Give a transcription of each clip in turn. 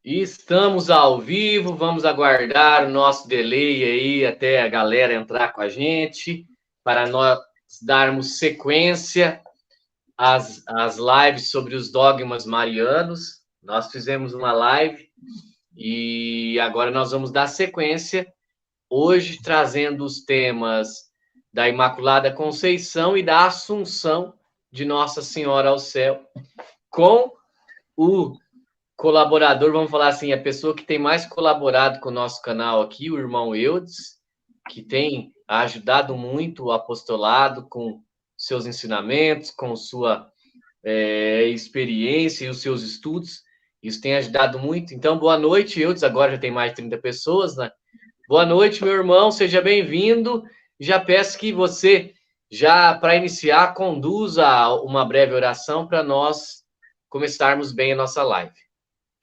Estamos ao vivo, vamos aguardar o nosso delay aí até a galera entrar com a gente, para nós darmos sequência às lives sobre os dogmas marianos. Nós fizemos uma live e agora nós vamos dar sequência, hoje trazendo os temas da Imaculada Conceição e da Assunção de Nossa Senhora ao céu, com o colaborador, vamos falar assim, a pessoa que tem mais colaborado com o nosso canal aqui, o irmão Eudes, que tem ajudado muito o apostolado com seus ensinamentos, com sua experiência e os seus estudos. Isso tem ajudado muito. Então, boa noite, Eudes. Agora já tem mais de 30 pessoas, né? Boa noite, meu irmão. Seja bem-vindo. Já peço que você, já para iniciar, conduza uma breve oração para nós começarmos bem a nossa live.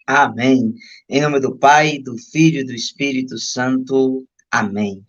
Amém. Em nome do Pai, do Filho e do Espírito Santo. Amém.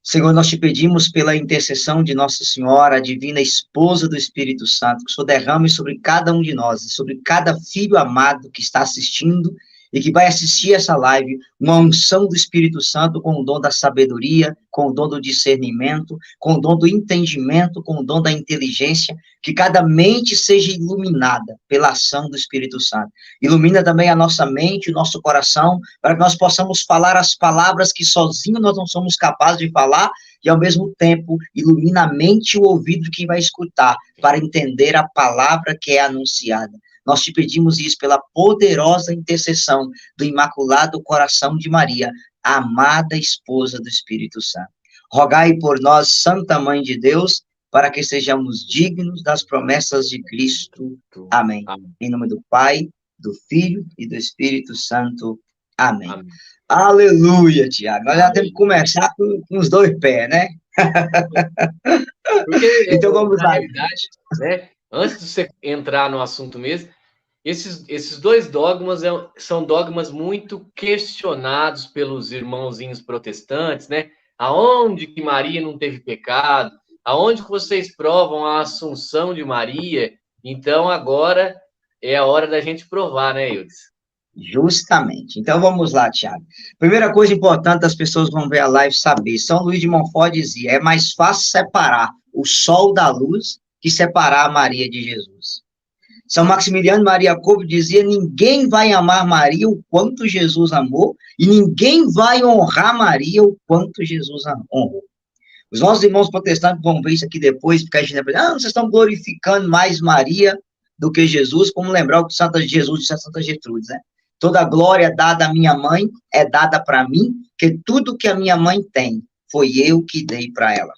Senhor, nós te pedimos pela intercessão de Nossa Senhora, a divina esposa do Espírito Santo, que o Senhor derrame sobre cada um de nós, sobre cada filho amado que está assistindo e que vai assistir essa live, uma unção do Espírito Santo com o dom da sabedoria, com o dom do discernimento, com o dom do entendimento, com o dom da inteligência, que cada mente seja iluminada pela ação do Espírito Santo. Ilumina também a nossa mente, o nosso coração, para que nós possamos falar as palavras que sozinhos nós não somos capazes de falar, e ao mesmo tempo ilumina a mente e o ouvido de quem vai escutar, para entender a palavra que é anunciada. Nós te pedimos isso pela poderosa intercessão do Imaculado Coração de Maria, a amada esposa do Espírito Santo. Rogai por nós, Santa Mãe de Deus, para que sejamos dignos das promessas de Cristo. Amém. Amém. Em nome do Pai, do Filho e do Espírito Santo. Amém. Amém. Aleluia, Tiago. Nós já temos que começar com os dois pés, né? Porque, então vamos lá. Realidade, né? Antes de você entrar no assunto mesmo, esses dois dogmas são dogmas muito questionados pelos irmãozinhos protestantes, né? Aonde que Maria não teve pecado? Aonde que vocês provam a Assunção de Maria? Então, agora é a hora da gente provar, né, Eudes? Justamente. Então, vamos lá, Tiago. Primeira coisa importante, as pessoas vão ver a live saber. São Luís de Montfort dizia, é mais fácil separar o sol da luz que separar a Maria de Jesus. São Maximiliano Maria Kolbe dizia, ninguém vai amar Maria o quanto Jesus amou, e ninguém vai honrar Maria o quanto Jesus honrou. Os nossos irmãos protestantes vão ver isso aqui depois, porque a gente vai vocês estão glorificando mais Maria do que Jesus, como lembrar o que Santa Jesus disse a Santa Gertrudes, né? Toda glória dada à minha mãe é dada para mim, que tudo que a minha mãe tem, foi eu que dei para ela.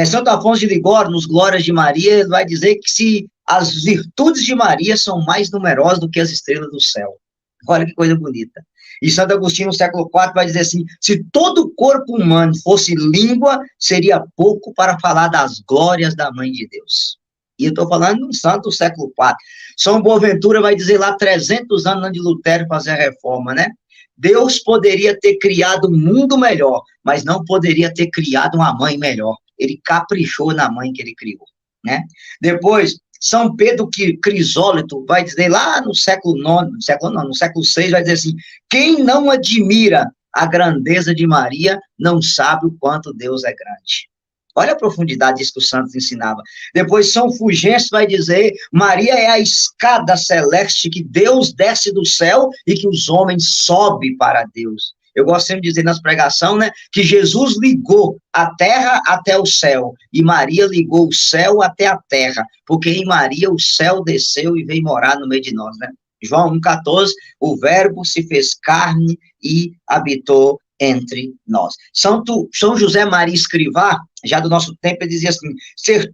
Santo Afonso de Ligório, nos Glórias de Maria, ele vai dizer que se as virtudes de Maria são mais numerosas do que as estrelas do céu. Olha que coisa bonita. E Santo Agostinho, no século IV, vai dizer assim, se todo o corpo humano fosse língua, seria pouco para falar das glórias da Mãe de Deus. E eu estou falando de um santo do século IV. São Boaventura vai dizer lá, 300 anos antes de Lutero fazer a reforma, né? Deus poderia ter criado um mundo melhor, mas não poderia ter criado uma mãe melhor. Ele caprichou na mãe que ele criou, né? Depois, São Pedro Crisólito vai dizer lá no século VI, vai dizer assim, quem não admira a grandeza de Maria, não sabe o quanto Deus é grande. Olha a profundidade disso que os santos ensinavam. Depois, São Fulgêncio vai dizer, Maria é a escada celeste que Deus desce do céu e que os homens sobem para Deus. Eu gosto sempre de dizer nas pregações, né, que Jesus ligou a terra até o céu, e Maria ligou o céu até a terra, porque em Maria o céu desceu e veio morar no meio de nós, né? João 1,14, o verbo se fez carne e habitou entre nós. São José Maria Escrivá, já do nosso tempo, ele dizia assim, ser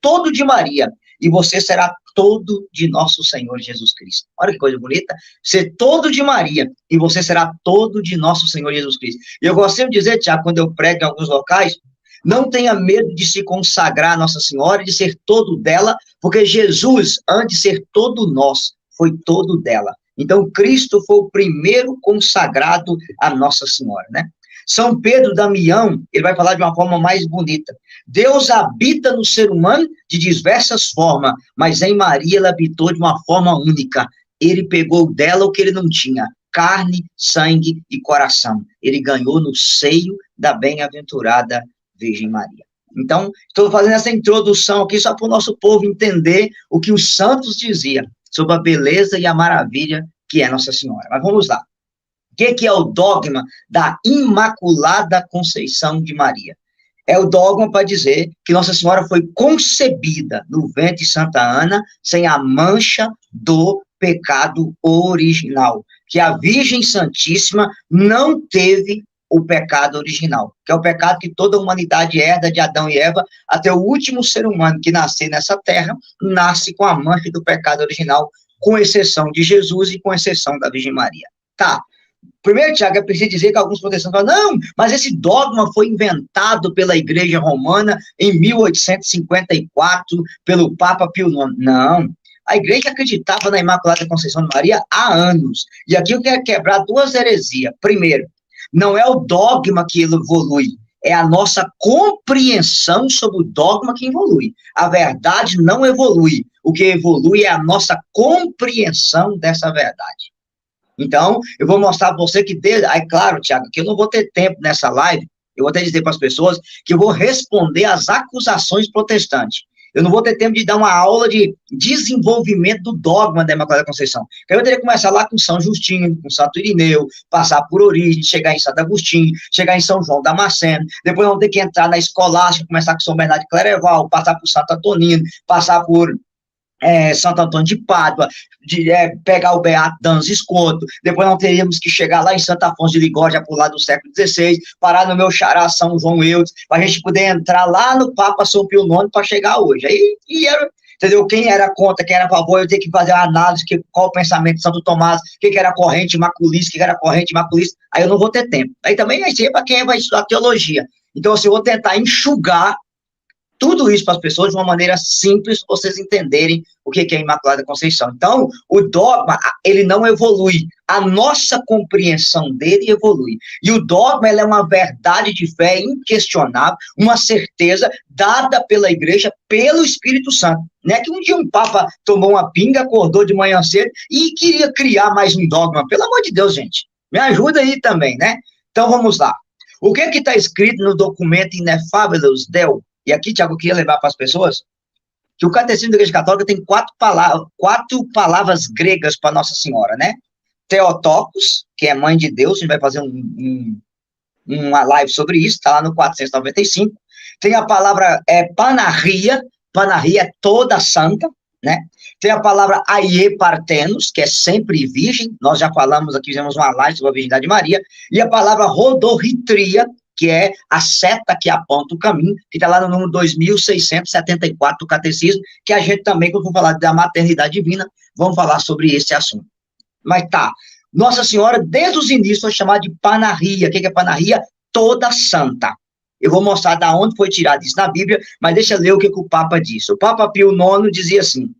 todo de Maria, e você será todo de nosso Senhor Jesus Cristo. Olha que coisa bonita. Ser todo de Maria, e você será todo de nosso Senhor Jesus Cristo. E eu gosto sempre de dizer, Tiago, quando eu prego em alguns locais, não tenha medo de se consagrar a Nossa Senhora, de ser todo dela, porque Jesus, antes de ser todo nosso, foi todo dela. Então, Cristo foi o primeiro consagrado a Nossa Senhora, né? São Pedro Damião, ele vai falar de uma forma mais bonita. Deus habita no ser humano de diversas formas, mas em Maria ele habitou de uma forma única. Ele pegou dela o que ele não tinha, carne, sangue e coração. Ele ganhou no seio da bem-aventurada Virgem Maria. Então, estou fazendo essa introdução aqui só para o nosso povo entender o que os santos diziam sobre a beleza e a maravilha que é Nossa Senhora. Mas vamos lá. O que é o dogma da Imaculada Conceição de Maria? É o dogma para dizer que Nossa Senhora foi concebida no ventre de Santa Ana sem a mancha do pecado original, que a Virgem Santíssima não teve o pecado original, que é o pecado que toda a humanidade herda de Adão e Eva, até o último ser humano que nascer nessa terra, nasce com a mancha do pecado original, com exceção de Jesus e com exceção da Virgem Maria. Tá. Primeiro, Tiago, é preciso dizer que alguns protestantes falam, não, mas esse dogma foi inventado pela Igreja Romana em 1854, pelo Papa Pio IX. Não, a Igreja acreditava na Imaculada Conceição de Maria há anos. E aqui eu quero quebrar duas heresias. Primeiro, não é o dogma que evolui, é a nossa compreensão sobre o dogma que evolui. A verdade não evolui, o que evolui é a nossa compreensão dessa verdade. Então, eu vou mostrar para você que, claro, Tiago, que eu não vou ter tempo nessa live, eu vou até dizer para as pessoas que eu vou responder às acusações protestantes. Eu não vou ter tempo de dar uma aula de desenvolvimento do dogma da Imaculada Conceição. Eu teria que começar lá com São Justino, com Santo Irineu, passar por Origem, chegar em Santo Agostinho, chegar em São João Damasceno, depois vamos ter que entrar na escolástica, começar com São Bernardo de Clareval, passar por Santo Antonino, passar por Santo Antônio de Pádua, pegar o Beato Dantas Escoto, depois nós teríamos que chegar lá em Santo Afonso de Ligório, já por lá do século XVI, parar no meu xará São João Eudes, para a gente poder entrar lá no Papa São Pio IX para chegar hoje. Aí, entendeu? Quem era contra, quem era a favor, eu tenho que fazer a análise, qual o pensamento de Santo Tomás, o que era corrente maculista, o que era corrente maculista, aí eu não vou ter tempo. Aí também vai ser para quem vai estudar teologia. Então, assim, eu vou tentar enxugar tudo isso para as pessoas de uma maneira simples, para vocês entenderem o que é a Imaculada Conceição. Então, o dogma, ele não evolui. A nossa compreensão dele evolui. E o dogma, ele é uma verdade de fé inquestionável, uma certeza dada pela Igreja, pelo Espírito Santo. Não é que um dia um Papa tomou uma pinga, acordou de manhã cedo e queria criar mais um dogma. Pelo amor de Deus, gente. Me ajuda aí também, né? Então, vamos lá. O que está escrito no documento Inefáveis Deo? E aqui, Tiago, eu queria levar para as pessoas que o Catecismo da Igreja Católica tem quatro palavras gregas para Nossa Senhora, né? Theotokos, que é mãe de Deus, a gente vai fazer uma live sobre isso, está lá no 495. Tem a palavra Panarria é toda santa, né? Tem a palavra Aie Partenos, que é sempre virgem, nós já falamos aqui, fizemos uma live sobre a Virgindade de Maria, e a palavra Rodorritria, que é a seta que aponta o caminho, que está lá no número 2674 do Catecismo, que a gente também, quando for falar da maternidade divina, vamos falar sobre esse assunto. Mas tá, Nossa Senhora, desde os inícios, foi chamada de Panarria. O que é Panarria? Toda santa. Eu vou mostrar de onde foi tirado isso na Bíblia, mas deixa eu ler o que o Papa disse. O Papa Pio IX dizia assim: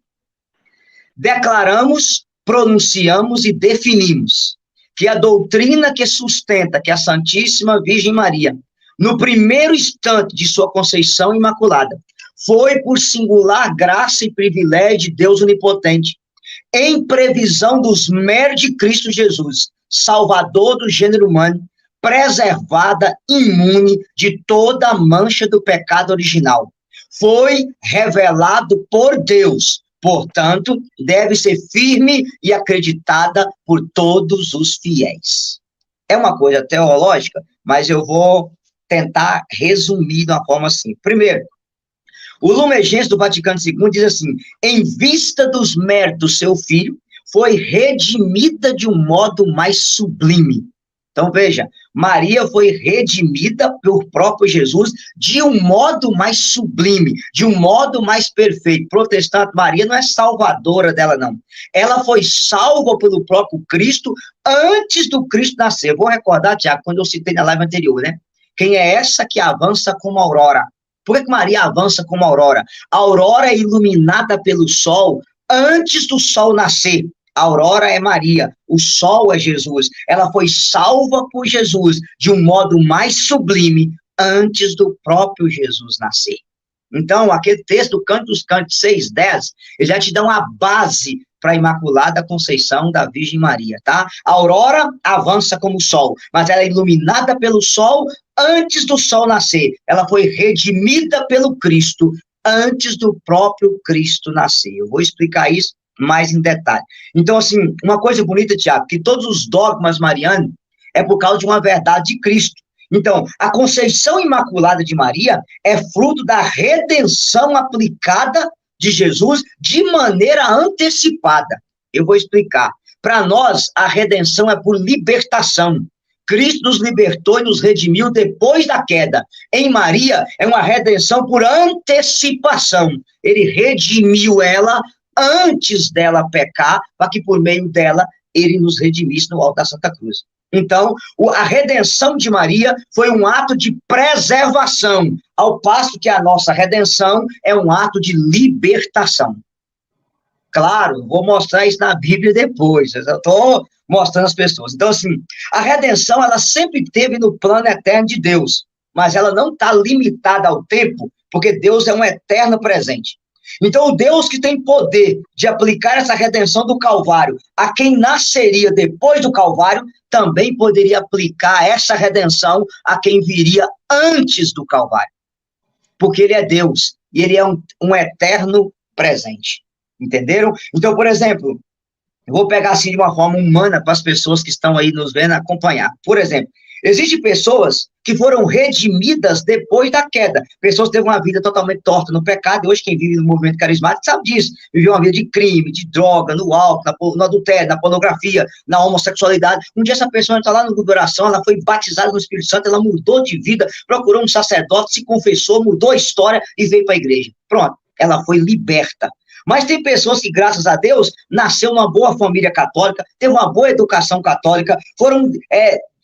declaramos, pronunciamos e definimos que a doutrina que sustenta que a Santíssima Virgem Maria, no primeiro instante de sua conceição imaculada, foi por singular graça e privilégio de Deus Onipotente, em previsão dos méritos de Cristo Jesus, Salvador do gênero humano, preservada, imune de toda a mancha do pecado original. Foi revelado por Deus, portanto, deve ser firme e acreditada por todos os fiéis. É uma coisa teológica, mas eu vou tentar resumir de uma forma assim. Primeiro, o Lumen Gentium do Vaticano II diz assim: em vista dos méritos do seu filho, foi redimida de um modo mais sublime. Então, veja, Maria foi redimida pelo próprio Jesus de um modo mais sublime, de um modo mais perfeito. Protestante, Maria não é salvadora dela, não. Ela foi salva pelo próprio Cristo antes do Cristo nascer. Vou recordar, Tiago, quando eu citei na live anterior, né? Quem é essa que avança como aurora? Por que Maria avança como aurora? A aurora é iluminada pelo sol antes do sol nascer. A aurora é Maria, o sol é Jesus. Ela foi salva por Jesus de um modo mais sublime antes do próprio Jesus nascer. Então, aquele texto do Canto dos Cantos 6:10, ele já te dá uma base para a Imaculada Conceição da Virgem Maria, tá? A aurora avança como o sol, mas ela é iluminada pelo sol antes do sol nascer. Ela foi redimida pelo Cristo antes do próprio Cristo nascer. Eu vou explicar isso mais em detalhe. Então, assim, uma coisa bonita, Tiago, que todos os dogmas marianos é por causa de uma verdade de Cristo. Então, a Conceição Imaculada de Maria é fruto da redenção aplicada de Jesus de maneira antecipada. Eu vou explicar. Para nós, a redenção é por libertação. Cristo nos libertou e nos redimiu depois da queda. Em Maria, é uma redenção por antecipação. Ele redimiu ela antes dela pecar, para que por meio dela ele nos redimisse no alto da Santa Cruz. Então, a redenção de Maria foi um ato de preservação, ao passo que a nossa redenção é um ato de libertação. Claro, vou mostrar isso na Bíblia depois, eu estou mostrando às pessoas. Então, assim, a redenção, ela sempre esteve no plano eterno de Deus, mas ela não está limitada ao tempo, porque Deus é um eterno presente. Então, o Deus que tem poder de aplicar essa redenção do Calvário a quem nasceria depois do Calvário, também poderia aplicar essa redenção a quem viria antes do Calvário. Porque ele é Deus, e ele é um eterno presente. Entenderam? Então, por exemplo, eu vou pegar assim de uma forma humana para as pessoas que estão aí nos vendo acompanhar. Por exemplo, existem pessoas que foram redimidas depois da queda. Pessoas que teve uma vida totalmente torta no pecado, e hoje quem vive no movimento carismático sabe disso. Viveu uma vida de crime, de droga, no álcool, no adultério, na pornografia, na homossexualidade. Um dia essa pessoa está lá no grupo de oração, ela foi batizada no Espírito Santo, ela mudou de vida, procurou um sacerdote, se confessou, mudou a história e veio para a igreja. Pronto, ela foi liberta. Mas tem pessoas que, graças a Deus, nasceu numa boa família católica, teve uma boa educação católica,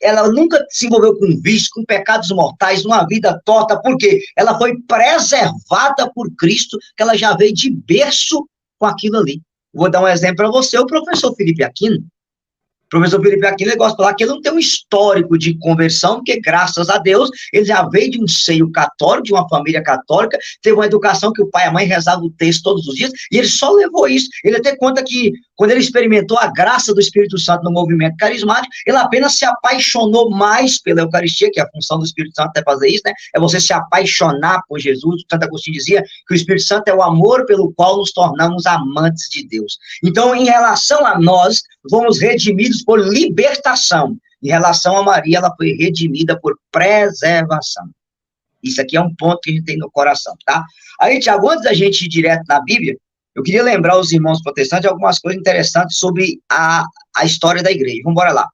ela nunca se envolveu com vício, com pecados mortais, numa vida torta, porque ela foi preservada por Cristo, que ela já veio de berço com aquilo ali. Vou dar um exemplo para você, o professor Felipe Aquino. O professor Felipe Aquino, ele gosta de falar que ele não tem um histórico de conversão, porque, graças a Deus, ele já veio de um seio católico, de uma família católica, teve uma educação que o pai e a mãe rezavam o texto todos os dias, e ele só levou isso. Ele até conta que, quando ele experimentou a graça do Espírito Santo no movimento carismático, ele apenas se apaixonou mais pela Eucaristia, que é a função do Espírito Santo é fazer isso, né? É você se apaixonar por Jesus. Santo Agostinho dizia que o Espírito Santo é o amor pelo qual nos tornamos amantes de Deus. Então, em relação a nós, fomos redimidos por libertação. Em relação a Maria, ela foi redimida por preservação. Isso aqui é um ponto que a gente tem no coração, tá? Aí, Tiago, antes da gente ir direto na Bíblia, eu queria lembrar os irmãos protestantes de algumas coisas interessantes sobre a história da igreja. Vamos embora lá.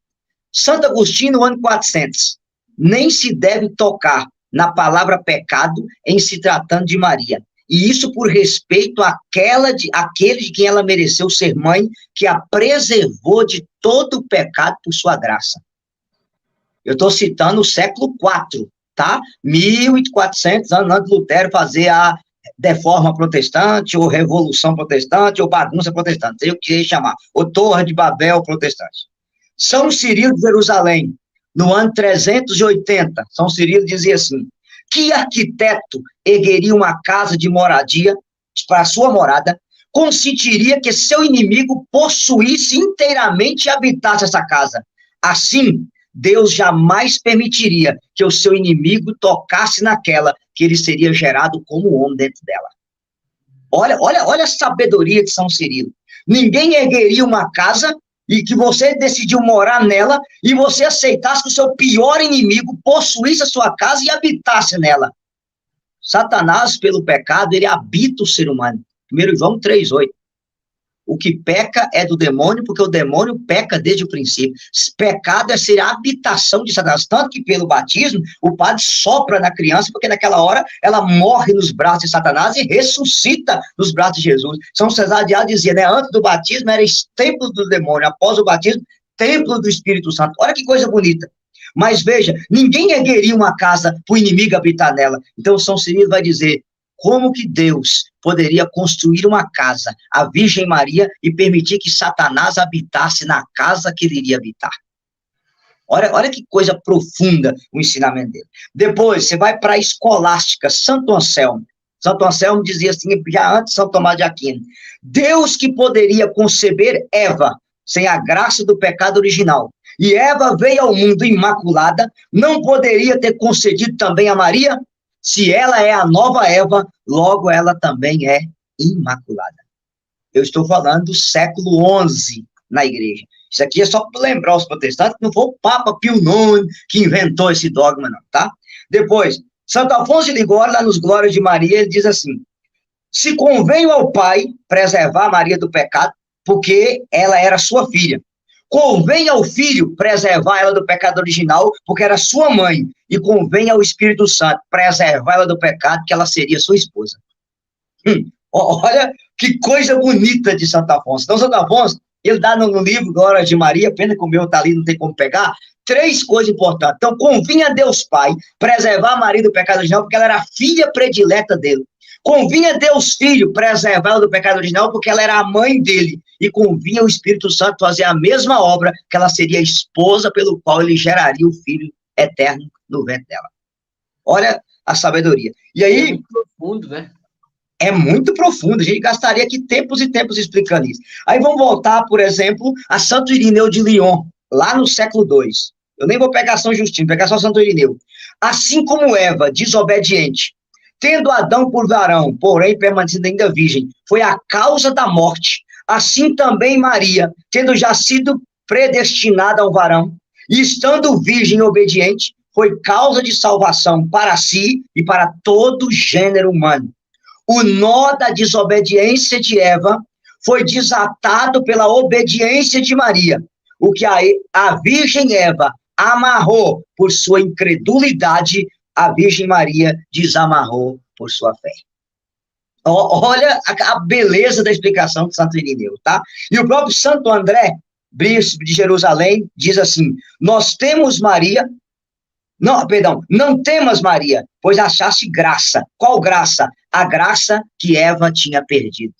Santo Agostinho, no ano 400, nem se deve tocar na palavra pecado em se tratando de Maria. E isso por respeito àquele de quem ela mereceu ser mãe, que a preservou de todo o pecado por sua graça. Eu estou citando o século IV, tá? 1400 anos antes de Lutero fazer a Reforma Protestante, ou Revolução Protestante, ou Bagunça Protestante, sei o que chamar, ou Torre de Babel Protestante. São Cirilo de Jerusalém, no ano 380, São Cirilo dizia assim: que arquiteto ergueria uma casa de moradia para sua morada, consentiria que seu inimigo possuísse inteiramente e habitasse essa casa? Assim, Deus jamais permitiria que o seu inimigo tocasse naquela, que ele seria gerado como homem dentro dela. Olha a sabedoria de São Cirilo. Ninguém ergueria uma casa e que você decidiu morar nela e você aceitasse que o seu pior inimigo possuísse a sua casa e habitasse nela. Satanás, pelo pecado, ele habita o ser humano. 1 João 3,8. O que peca é do demônio, porque o demônio peca desde o princípio. Pecado é ser a habitação de Satanás. Tanto que pelo batismo, o padre sopra na criança, porque naquela hora ela morre nos braços de Satanás e ressuscita nos braços de Jesus. São Cesar de Alves dizia, né? Antes do batismo era templo do demônio, após o batismo, templo do Espírito Santo. Olha que coisa bonita. Mas veja, ninguém ergueria uma casa para o inimigo habitar nela. Então São Cirilo vai dizer, como que Deus poderia construir uma casa, a Virgem Maria, e permitir que Satanás habitasse na casa que ele iria habitar. Olha que coisa profunda o ensinamento dele. Depois, você vai para a escolástica, Santo Anselmo. Santo Anselmo dizia assim, já antes de São Tomás de Aquino, Deus que poderia conceber Eva sem a graça do pecado original, e Eva veio ao mundo imaculada, não poderia ter concedido também a Maria? Se ela é a nova Eva, logo ela também é imaculada. Eu estou falando do século XI na igreja. Isso aqui é só para lembrar os protestantes que não foi o Papa Pio IX que inventou esse dogma, não, tá? Depois, Santo Afonso de Ligório, lá nos Glórias de Maria, ele diz assim, se convém ao Pai preservar Maria do pecado, porque ela era sua filha. Convém ao Filho preservar ela do pecado original, porque era sua mãe. E convém ao Espírito Santo preservar ela do pecado, que ela seria sua esposa. Olha que coisa bonita de Santo Afonso. Então, Santo Afonso, ele dá no livro Glória de Maria, pena que o meu está ali, não tem como pegar, 3 coisas importantes. Então, convinha a Deus Pai preservar Maria do pecado original, porque ela era a filha predileta dele. Convinha a Deus Filho preservar ela do pecado original, porque ela era a mãe dele. E convinha o Espírito Santo fazer a mesma obra, que ela seria a esposa pelo qual ele geraria o Filho eterno no ventre dela. Olha a sabedoria. E aí... É muito profundo, né? É muito profundo. A gente gastaria aqui tempos e tempos explicando isso. Aí vamos voltar, por exemplo, a Santo Irineu de Lyon, lá no século II. Eu nem vou pegar São Justino, vou pegar só Santo Irineu. Assim como Eva, desobediente, tendo Adão por varão, porém permanecendo ainda virgem, foi a causa da morte, assim também Maria, tendo já sido predestinada ao varão, e estando virgem e obediente, foi causa de salvação para si e para todo o gênero humano. O nó da desobediência de Eva foi desatado pela obediência de Maria, o que a Virgem Eva amarrou por sua incredulidade, a Virgem Maria desamarrou por sua fé. Olha a beleza da explicação de Santo Irineu, tá? E o próprio Santo André, bispo de Jerusalém, diz assim, nós temos Maria, não temas Maria, pois achaste graça. Qual graça? A graça que Eva tinha perdido.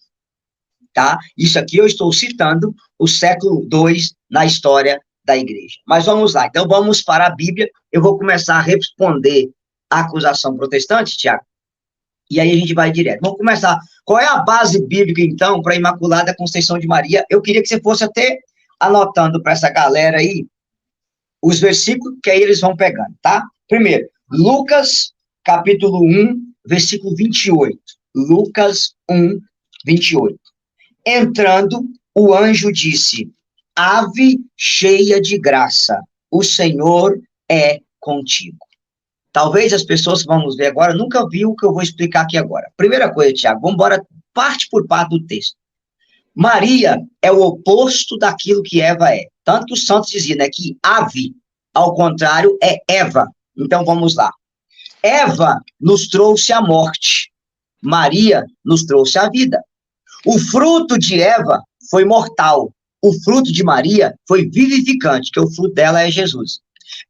Tá? Isso aqui eu estou citando o século II na história da igreja. Mas vamos lá, então vamos para a Bíblia, eu vou começar a responder a acusação protestante, Tiago, e aí a gente vai direto. Vamos começar. Qual é a base bíblica, então, para a Imaculada Conceição de Maria? Eu queria que você fosse até anotando para essa galera aí os versículos que aí eles vão pegando, tá? Primeiro, Lucas, capítulo 1, versículo 28. Lucas 1, 28. Entrando, o anjo disse, ave cheia de graça, o Senhor é contigo. Talvez as pessoas que vamos ver agora nunca viram o que eu vou explicar aqui agora. Primeira coisa, Tiago, vamos embora parte por parte do texto. Maria é o oposto daquilo que Eva é. Tanto que os santos diziam, né, que ave, ao contrário, é Eva. Então, vamos lá. Eva nos trouxe a morte. Maria nos trouxe a vida. O fruto de Eva foi mortal. O fruto de Maria foi vivificante, que o fruto dela é Jesus.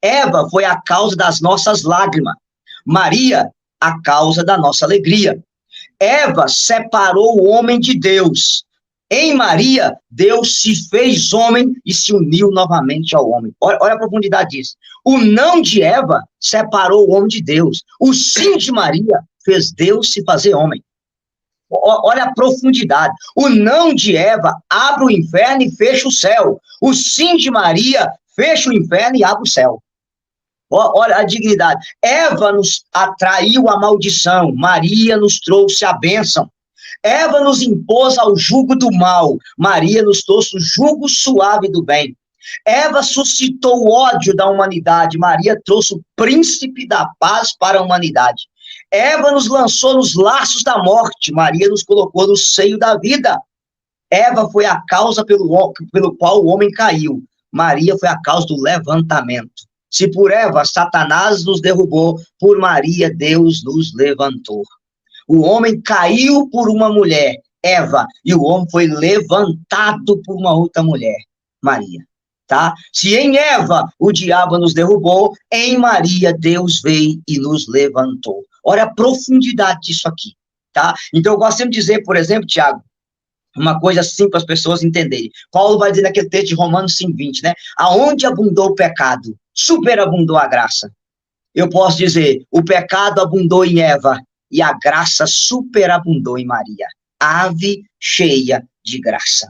Eva foi a causa das nossas lágrimas. Maria, a causa da nossa alegria. Eva separou o homem de Deus. Em Maria, Deus se fez homem e se uniu novamente ao homem. Olha a profundidade disso. O não de Eva separou o homem de Deus. O sim de Maria fez Deus se fazer homem. Olha a profundidade. O não de Eva abre o inferno e fecha o céu. O sim de Maria fecha o inferno e abre o céu. Olha a dignidade. Eva nos atraiu a maldição. Maria nos trouxe a bênção. Eva nos impôs ao jugo do mal. Maria nos trouxe o jugo suave do bem. Eva suscitou o ódio da humanidade. Maria trouxe o príncipe da paz para a humanidade. Eva nos lançou nos laços da morte. Maria nos colocou no seio da vida. Eva foi a causa pelo qual o homem caiu. Maria foi a causa do levantamento. Se por Eva Satanás nos derrubou, por Maria Deus nos levantou. O homem caiu por uma mulher, Eva, e o homem foi levantado por uma outra mulher, Maria. Tá? Se em Eva o diabo nos derrubou, em Maria Deus veio e nos levantou. Olha a profundidade disso aqui. tá? Então, eu gosto sempre de dizer, por exemplo, Tiago, uma coisa assim para as pessoas entenderem. Paulo vai dizer naquele texto de Romanos 5:20, né? Aonde abundou o pecado, superabundou a graça. Eu posso dizer, o pecado abundou em Eva e a graça superabundou em Maria. Ave cheia de graça.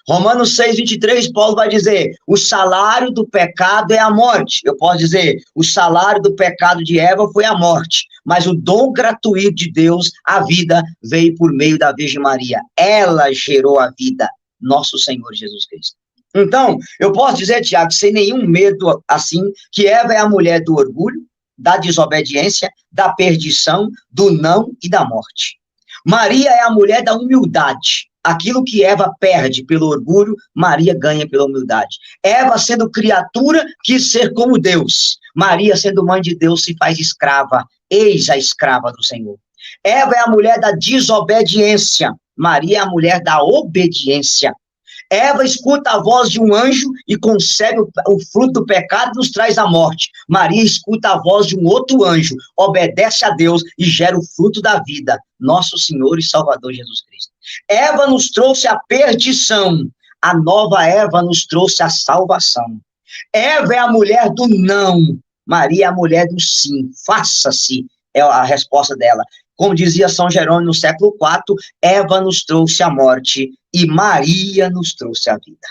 Romanos 6:23, Paulo vai dizer, o salário do pecado é a morte. Eu posso dizer, o salário do pecado de Eva foi a morte, mas o dom gratuito de Deus, a vida, veio por meio da Virgem Maria. Ela gerou a vida, nosso Senhor Jesus Cristo. Então, eu posso dizer, Tiago, sem nenhum medo, assim, que Eva é a mulher do orgulho, da desobediência, da perdição, do não e da morte. Maria é a mulher da humildade. Aquilo que Eva perde pelo orgulho, Maria ganha pela humildade. Eva, sendo criatura, quis ser como Deus. Maria, sendo mãe de Deus, se faz escrava. Eis a escrava do Senhor. Eva é a mulher da desobediência. Maria é a mulher da obediência. Eva escuta a voz de um anjo e concebe o fruto do pecado e nos traz a morte. Maria escuta a voz de um outro anjo, obedece a Deus e gera o fruto da vida, nosso Senhor e Salvador Jesus Cristo. Eva nos trouxe a perdição, a nova Eva nos trouxe a salvação. Eva é a mulher do não, Maria é a mulher do sim, faça-se, é a resposta dela. Como dizia São Jerônimo no século IV, Eva nos trouxe a morte e Maria nos trouxe a vida.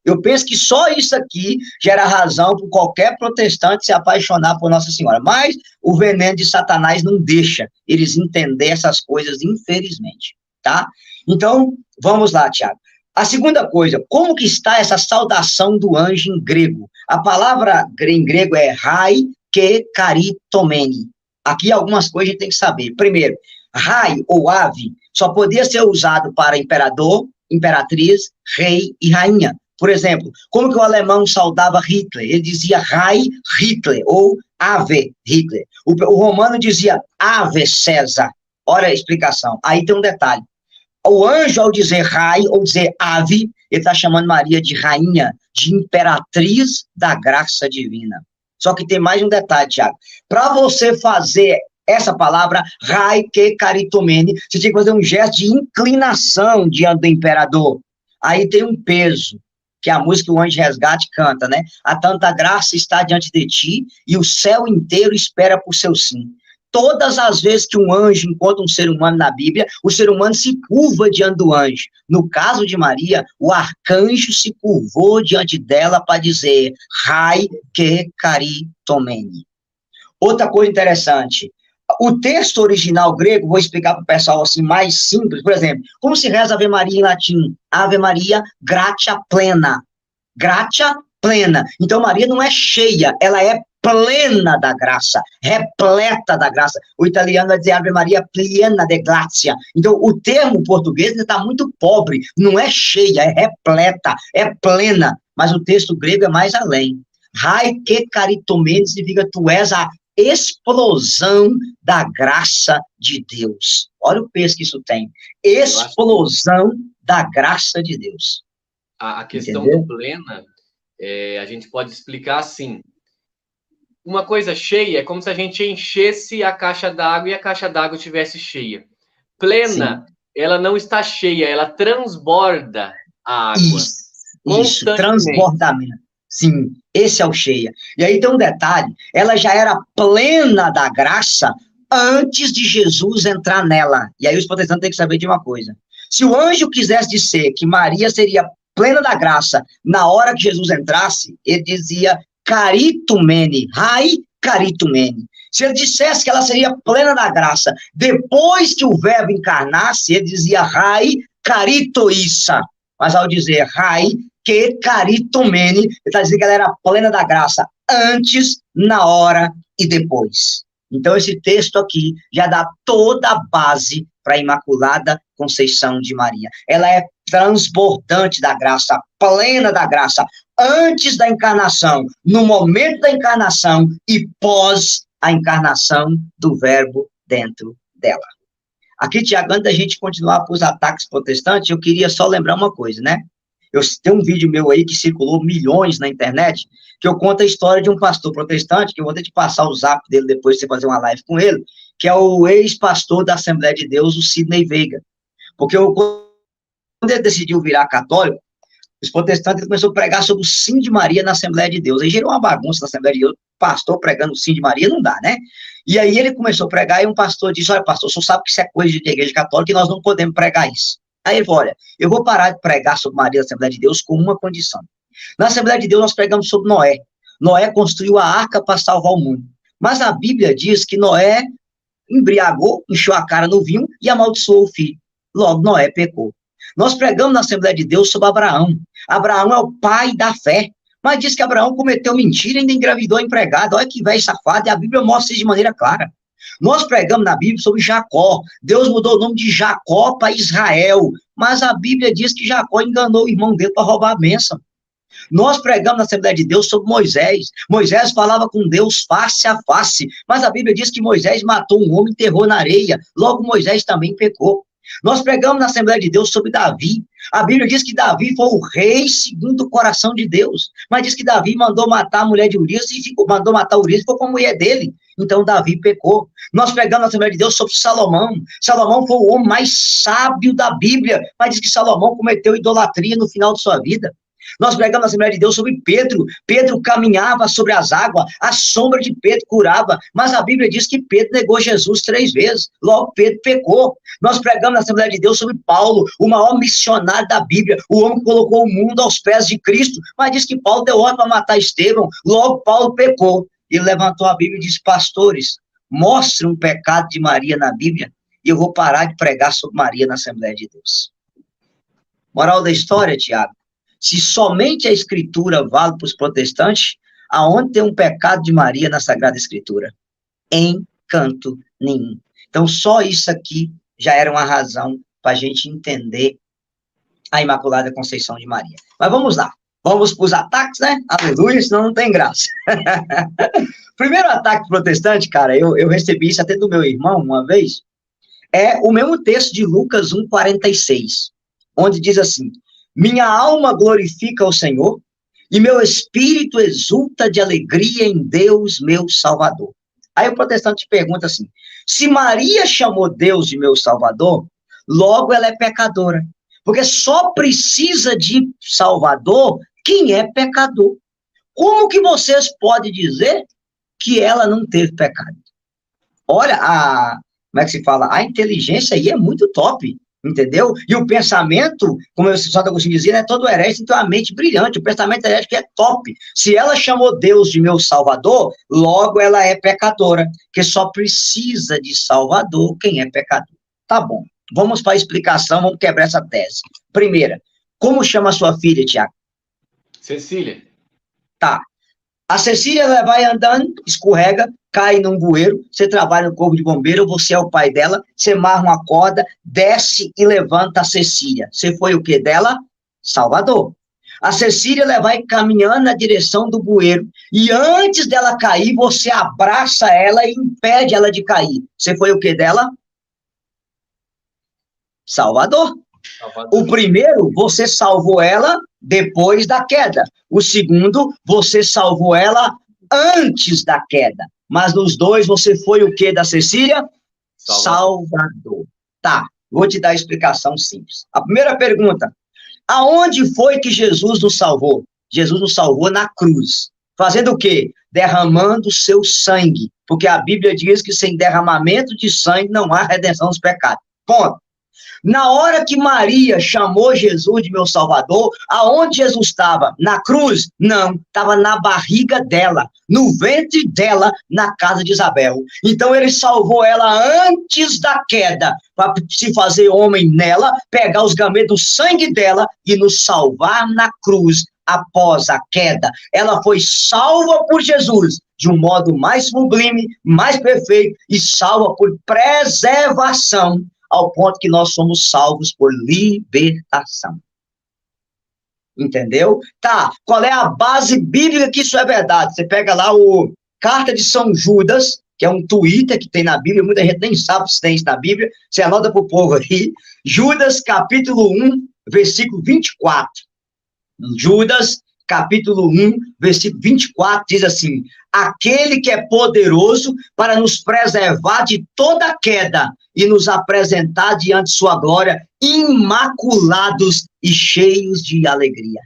Eu penso que só isso aqui gera razão para qualquer protestante se apaixonar por Nossa Senhora. Mas o veneno de Satanás não deixa eles entenderem essas coisas, infelizmente, tá? Então, vamos lá, Tiago. A segunda coisa, como que está essa saudação do anjo em grego? A palavra em grego é rai ke karitomeni. Aqui algumas coisas a gente tem que saber. Primeiro, rai ou ave só podia ser usado para imperador, imperatriz, rei e rainha. Por exemplo, como que o alemão saudava Hitler? Ele dizia Rai Hitler ou Ave Hitler. O romano dizia Ave César. Olha a explicação. Aí tem um detalhe. O anjo, ao dizer Rai ou dizer Ave, ele está chamando Maria de rainha, de imperatriz da graça divina. Só que tem mais um detalhe, Tiago. Para você fazer essa palavra, Rai ke karitomene, você tinha que fazer um gesto de inclinação diante do imperador. Aí tem um peso, que a música O Anjo Resgate canta, né? A tanta graça está diante de ti e o céu inteiro espera por seu sim. Todas as vezes que um anjo encontra um ser humano na Bíblia, o ser humano se curva diante do anjo. No caso de Maria, o arcanjo se curvou diante dela para dizer Rai ke karitomene. Outra coisa interessante, o texto original grego, vou explicar para o pessoal assim mais simples, por exemplo, como se reza Ave Maria em latim? Ave Maria gratia plena. Gratia plena. Então Maria não é cheia, ela é plena da graça, repleta da graça. O italiano vai dizer Ave Maria piena de grazia. Então o termo português está muito pobre, não é cheia, é repleta, é plena. Mas o texto grego é mais além. Rai ke karitomene significa tu és a explosão da graça de Deus. Olha o peso que isso tem. Explosão da graça de Deus. A questão do plena, a gente pode explicar assim. Uma coisa cheia é como se a gente enchesse a caixa d'água e a caixa d'água estivesse cheia. Plena, sim, ela não está cheia, ela transborda a água. Isso, transbordamento. Sim, esse é o cheia. E aí tem um detalhe, ela já era plena da graça antes de Jesus entrar nela. E aí os protestantes têm que saber de uma coisa. Se o anjo quisesse dizer que Maria seria plena da graça na hora que Jesus entrasse, ele dizia karitomene, rai karitomene. Se ele dissesse que ela seria plena da graça depois que o verbo encarnasse, ele dizia rai karitoissa. Mas ao dizer rai que karitomene, ele está dizendo que ela era plena da graça antes, na hora e depois. Então esse texto aqui já dá toda a base para a Imaculada Conceição de Maria. Ela é transbordante da graça, plena da graça, antes da encarnação, no momento da encarnação e pós a encarnação do verbo dentro dela. Aqui, Tiago, antes da gente continuar com os ataques protestantes, eu queria só lembrar uma coisa, né? Tem um vídeo meu aí que circulou milhões na internet, que eu conto a história de um pastor protestante, que eu vou ter que passar o zap dele depois de você fazer uma live com ele, que é o ex-pastor da Assembleia de Deus, o Sidney Veiga. Porque quando ele decidiu virar católico, os protestantes começaram a pregar sobre o sim de Maria na Assembleia de Deus. Aí gerou uma bagunça na Assembleia de Deus, pastor pregando o sim de Maria, não dá, né? E aí ele começou a pregar e um pastor disse, olha, pastor, o senhor sabe que isso é coisa de igreja católica e nós não podemos pregar isso. Aí ele falou, olha, eu vou parar de pregar sobre Maria na Assembleia de Deus com uma condição. Na Assembleia de Deus nós pregamos sobre Noé. Noé construiu a arca para salvar o mundo. Mas a Bíblia diz que Noé embriagou, encheu a cara no vinho e amaldiçoou o filho. Logo, Noé pecou. Nós pregamos na Assembleia de Deus sobre Abraão. Abraão é o pai da fé. Mas diz que Abraão cometeu mentira e ainda engravidou a empregada. Olha que velho safado, e a Bíblia mostra isso de maneira clara. Nós pregamos na Bíblia sobre Jacó. Deus mudou o nome de Jacó para Israel. Mas a Bíblia diz que Jacó enganou o irmão dele para roubar a bênção. Nós pregamos na Assembleia de Deus sobre Moisés. Moisés falava com Deus face a face. Mas a Bíblia diz que Moisés matou um homem e enterrou na areia. Logo, Moisés também pecou. Nós pregamos na Assembleia de Deus sobre Davi. A Bíblia diz que Davi foi o rei segundo o coração de Deus. Mas diz que Davi mandou matar a mulher de Urias e mandou matar Urias e ficou com a mulher dele. Então Davi pecou. Nós pregamos na Assembleia de Deus sobre Salomão. Salomão foi o homem mais sábio da Bíblia. Mas diz que Salomão cometeu idolatria no final de sua vida. Nós pregamos na Assembleia de Deus sobre Pedro. Pedro caminhava sobre as águas, a sombra de Pedro curava, mas a Bíblia diz que Pedro negou Jesus 3 vezes, logo Pedro pecou. Nós pregamos na Assembleia de Deus sobre Paulo, o maior missionário da Bíblia, o homem que colocou o mundo aos pés de Cristo, mas diz que Paulo deu ordem para matar Estevão, logo Paulo pecou. Ele levantou a Bíblia e disse, pastores, mostre um pecado de Maria na Bíblia, e eu vou parar de pregar sobre Maria na Assembleia de Deus. Moral da história, Tiago, se somente a Escritura vale para os protestantes, aonde tem um pecado de Maria na Sagrada Escritura? Em canto nenhum. Então, só isso aqui já era uma razão para a gente entender a Imaculada Conceição de Maria. Mas vamos lá. Vamos para os ataques, né? Aleluia, senão não tem graça. Primeiro ataque protestante, cara, eu recebi isso até do meu irmão uma vez, é o mesmo texto de Lucas 1,46, onde diz assim, minha alma glorifica o Senhor, e meu espírito exulta de alegria em Deus, meu Salvador. Aí o protestante pergunta assim, se Maria chamou Deus de meu Salvador, logo ela é pecadora. Porque só precisa de Salvador quem é pecador. Como que vocês podem dizer que ela não teve pecado? Olha, como é que se fala? A inteligência aí é muito top. Entendeu? E o pensamento, como o Santo Agostinho dizia, é todo herético, então a mente brilhante, o pensamento herético é top. Se ela chamou Deus de meu Salvador, logo ela é pecadora, que só precisa de Salvador quem é pecador. Tá bom, vamos para a explicação, vamos quebrar essa tese. Primeira, como chama a sua filha, Tiago? Cecília. Tá. A Cecília ela vai andando, escorrega, cai num bueiro, você trabalha no corpo de bombeiro, você é o pai dela, você amarra uma corda, desce e levanta a Cecília. Você foi o que dela? Salvador. A Cecília ela vai caminhando na direção do bueiro, e antes dela cair, você abraça ela e impede ela de cair. Você foi o que dela? Salvador. O primeiro, você salvou ela depois da queda. O segundo, você salvou ela antes da queda. Mas nos dois, você foi o que da Cecília? Salvador. Tá, vou te dar a explicação simples. A primeira pergunta, aonde foi que Jesus nos salvou? Jesus nos salvou na cruz. Fazendo o quê? Derramando o seu sangue. Porque a Bíblia diz que sem derramamento de sangue não há redenção dos pecados. Ponto. Na hora que Maria chamou Jesus de meu Salvador, aonde Jesus estava? Na cruz? Não, estava na barriga dela, no ventre dela, na casa de Isabel. Então ele salvou ela antes da queda, para se fazer homem nela, pegar os gametos do sangue dela e nos salvar na cruz após a queda. Ela foi salva por Jesus, de um modo mais sublime, mais perfeito, e salva por preservação, ao ponto que nós somos salvos por libertação. Entendeu? Tá, qual é a base bíblica que isso é verdade? Você pega lá o Carta de São Judas, que é um Twitter que tem na Bíblia, muita gente nem sabe se tem isso na Bíblia, você anota para o povo aí, Judas, capítulo 1, versículo 24. Judas, capítulo 1, versículo 24, diz assim: aquele que é poderoso para nos preservar de toda queda e nos apresentar diante de sua glória, imaculados e cheios de alegria.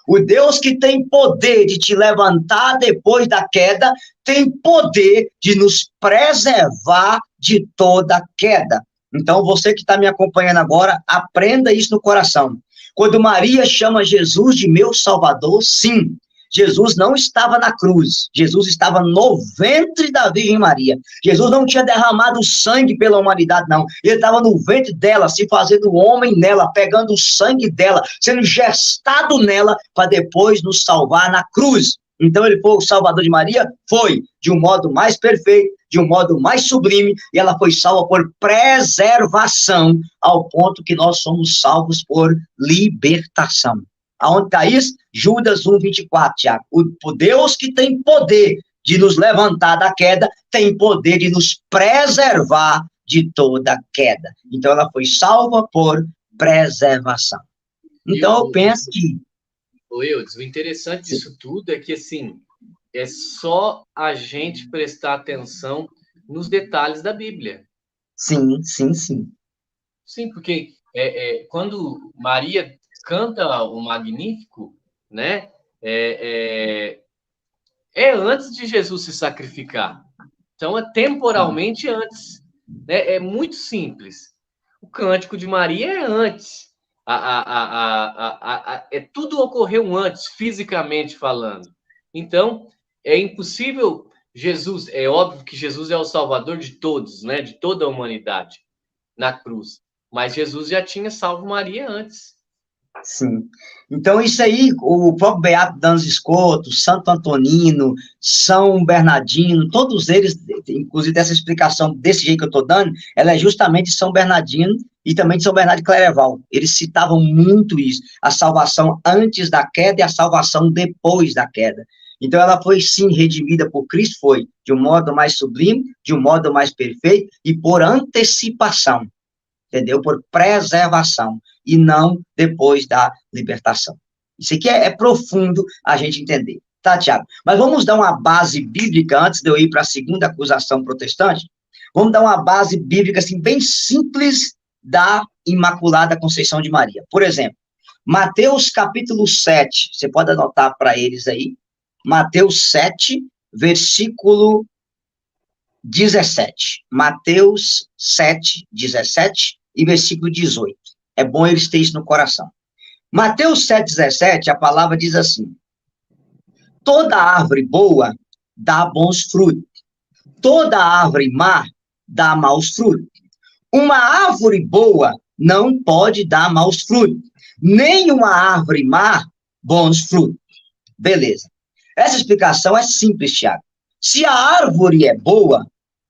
O Deus que tem poder de te levantar depois da queda, tem poder de nos preservar de toda queda. Então, você que está me acompanhando agora, aprenda isso no coração. Quando Maria chama Jesus de meu Salvador, sim, Jesus não estava na cruz, Jesus estava no ventre da Virgem Maria. Jesus não tinha derramado sangue pela humanidade, não. Ele estava no ventre dela, se fazendo homem nela, pegando o sangue dela, sendo gestado nela, para depois nos salvar na cruz. Então ele foi o Salvador de Maria? Foi, de um modo mais perfeito, de um modo mais sublime, e ela foi salva por preservação, ao ponto que nós somos salvos por libertação. Aonde está isso? Judas 1:24, Tiago. O Deus que tem poder de nos levantar da queda, tem poder de nos preservar de toda queda. Então ela foi salva por preservação. Então eu penso que... Eudes, o interessante disso tudo é que, assim, é só a gente prestar atenção nos detalhes da Bíblia. Sim, sim, sim. Sim, porque quando Maria canta o Magnífico, né, é antes de Jesus se sacrificar. Então, é temporalmente antes. Né? É muito simples. O Cântico de Maria é antes. Tudo ocorreu antes, fisicamente falando. Então, é impossível Jesus... É óbvio que Jesus é o Salvador de todos, né? De toda a humanidade, na cruz. Mas Jesus já tinha salvo Maria antes. Sim. Então, isso aí, o próprio Beato Dantas Escoto, Santo Antonino, São Bernardino, todos eles, inclusive dessa explicação desse jeito que eu estou dando, ela é justamente de São Bernardino e também de São Bernardo de Clareval. Eles citavam muito isso, a salvação antes da queda e a salvação depois da queda. Então, ela foi, sim, redimida por Cristo, foi de um modo mais sublime, de um modo mais perfeito e por antecipação, entendeu? Por preservação, e não depois da libertação. Isso aqui é profundo a gente entender, tá, Tiago? Mas vamos dar uma base bíblica, antes de eu ir para a segunda acusação protestante, vamos dar uma base bíblica, assim, bem simples da Imaculada Conceição de Maria. Por exemplo, Mateus capítulo 7, você pode anotar para eles aí, Mateus 7, versículo 17. Mateus 7, 17 e versículo 18. É bom eles terem isso no coração. Mateus 7, 17, a palavra diz assim: toda árvore boa dá bons frutos, toda árvore má dá maus frutos. Uma árvore boa não pode dar maus frutos, nem uma árvore má bons frutos. Beleza. Essa explicação é simples, Tiago. Se a árvore é boa,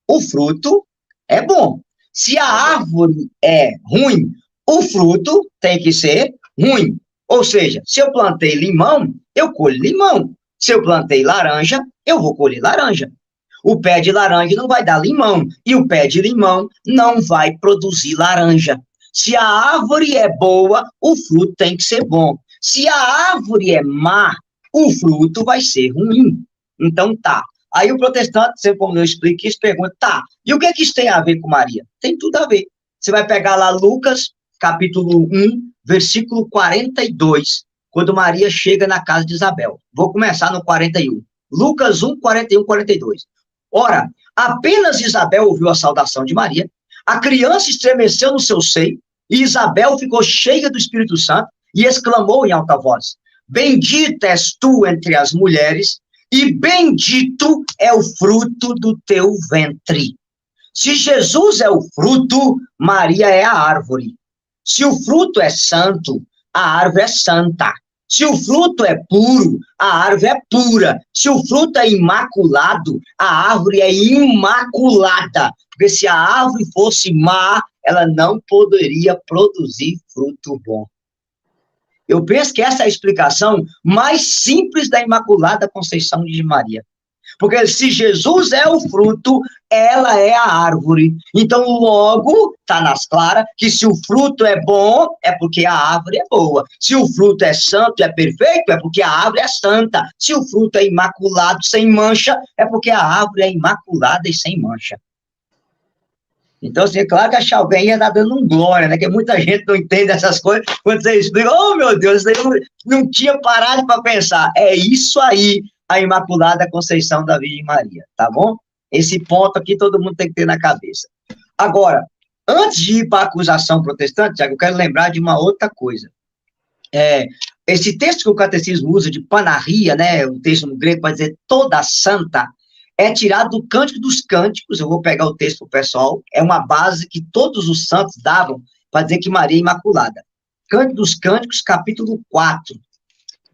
o fruto é bom. Se a árvore é ruim, o fruto tem que ser ruim. Ou seja, se eu plantei limão, eu colho limão. Se eu plantei laranja, eu vou colher laranja. O pé de laranja não vai dar limão, e o pé de limão não vai produzir laranja. Se a árvore é boa, o fruto tem que ser bom. Se a árvore é má, o fruto vai ser ruim. Então tá. Aí o protestante, sempre como eu explico isso, pergunta, tá, e o que é que isso tem a ver com Maria? Tem tudo a ver. Você vai pegar lá Lucas, capítulo 1, versículo 42, quando Maria chega na casa de Isabel. Vou começar no 41. Lucas 1, 41, 42. Ora, apenas Isabel ouviu a saudação de Maria, a criança estremeceu no seu seio, e Isabel ficou cheia do Espírito Santo e exclamou em alta voz: bendita és tu entre as mulheres, e bendito é o fruto do teu ventre. Se Jesus é o fruto, Maria é a árvore. Se o fruto é santo, a árvore é santa. Se o fruto é puro, a árvore é pura. Se o fruto é imaculado, a árvore é imaculada. Porque se a árvore fosse má, ela não poderia produzir fruto bom. Eu penso que essa é a explicação mais simples da Imaculada Conceição de Maria. Porque se Jesus é o fruto, ela é a árvore. Então, logo, está nas claras, que se o fruto é bom, é porque a árvore é boa. Se o fruto é santo e é perfeito, é porque a árvore é santa. Se o fruto é imaculado, sem mancha, é porque a árvore é imaculada e sem mancha. Então, assim, é claro que a Chalvém ia estar dando um glória, né? Que muita gente não entende essas coisas. Quando você explica, oh, meu Deus, isso aí não tinha parado para pensar. É isso aí, a Imaculada Conceição da Virgem Maria, tá bom? Esse ponto aqui todo mundo tem que ter na cabeça. Agora, antes de ir para a acusação protestante, Tiago, eu quero lembrar de uma outra coisa. Esse texto que o catecismo usa de panaria, né? O texto no grego vai dizer toda santa, é tirado do Cântico dos Cânticos. Eu vou pegar o texto para o pessoal. É uma base que todos os santos davam para dizer que Maria é Imaculada. Cântico dos Cânticos, capítulo 4,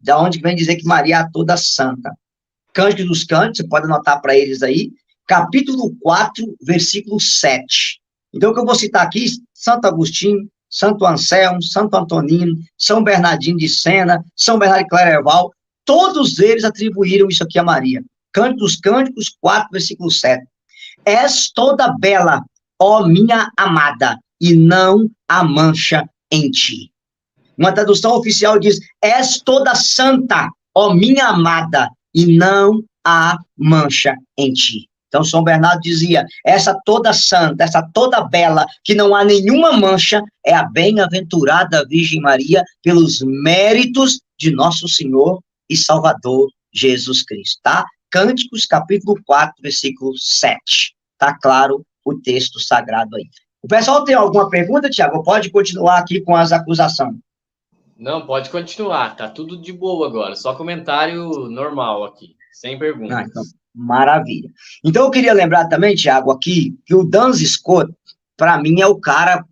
da onde vem dizer que Maria é toda santa. Cântico dos Cânticos, você pode anotar para eles aí, capítulo 4, versículo 7. Então, o que eu vou citar aqui, Santo Agostinho, Santo Anselmo, Santo Antonino, São Bernardino de Sena, São Bernardo de Claraval, todos eles atribuíram isso aqui a Maria. Cântico dos Cânticos 4, versículo 7. És toda bela, ó minha amada, e não há mancha em ti. Uma tradução oficial diz, és toda santa, ó minha amada, e não há mancha em ti. Então, São Bernardo dizia, essa toda santa, essa toda bela, que não há nenhuma mancha, é a bem-aventurada Virgem Maria, pelos méritos de nosso Senhor e Salvador Jesus Cristo, tá? Cânticos, capítulo 4, versículo 7. Tá claro o texto sagrado aí. O pessoal tem alguma pergunta, Tiago? Pode continuar aqui com as acusações. Não, pode continuar. Tá tudo de boa agora. Só comentário normal aqui, sem perguntas. Então, maravilha. Então, eu queria lembrar também, Tiago, aqui, que o Duns Scott, para mim, é o cara...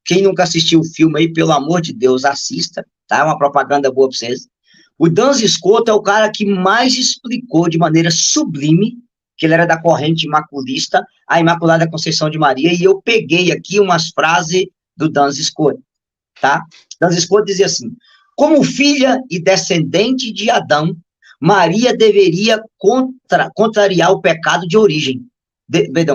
Quem nunca assistiu o filme aí, pelo amor de Deus, assista, tá? É uma propaganda boa para vocês. O Duns Scott é o cara que mais explicou de maneira sublime, que ele era da corrente imaculista, a Imaculada Conceição de Maria, e eu peguei aqui umas frases do Duns Scott, tá? Duns Scott dizia assim, como filha e descendente de Adão, Maria deveria contrariar o pecado de origem.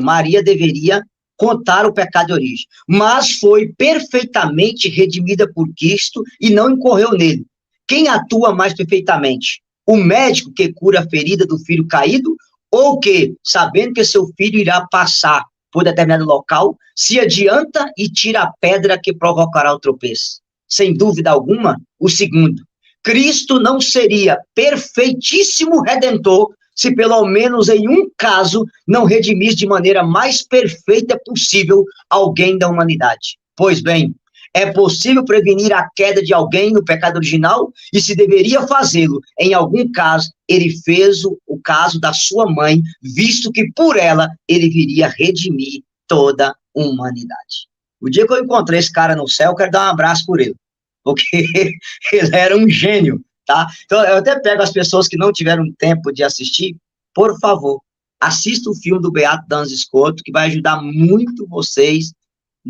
Maria deveria contar o pecado de origem, mas foi perfeitamente redimida por Cristo e não incorreu nele. Quem atua mais perfeitamente? O médico que cura a ferida do filho caído, ou que, sabendo que seu filho irá passar por determinado local, se adianta e tira a pedra que provocará o tropeço? Sem dúvida alguma, o segundo. Cristo não seria perfeitíssimo redentor se pelo menos em um caso não redimisse de maneira mais perfeita possível alguém da humanidade. Pois bem, é possível prevenir a queda de alguém no pecado original, e se deveria fazê-lo, em algum caso, ele fez o caso da sua mãe, visto que por ela ele viria redimir toda a humanidade. O dia que eu encontrei esse cara no céu, eu quero dar um abraço por ele, porque ele era um gênio, tá? Então, eu até pego as pessoas que não tiveram tempo de assistir, por favor, assista o filme do Beato Duns Scott, que vai ajudar muito vocês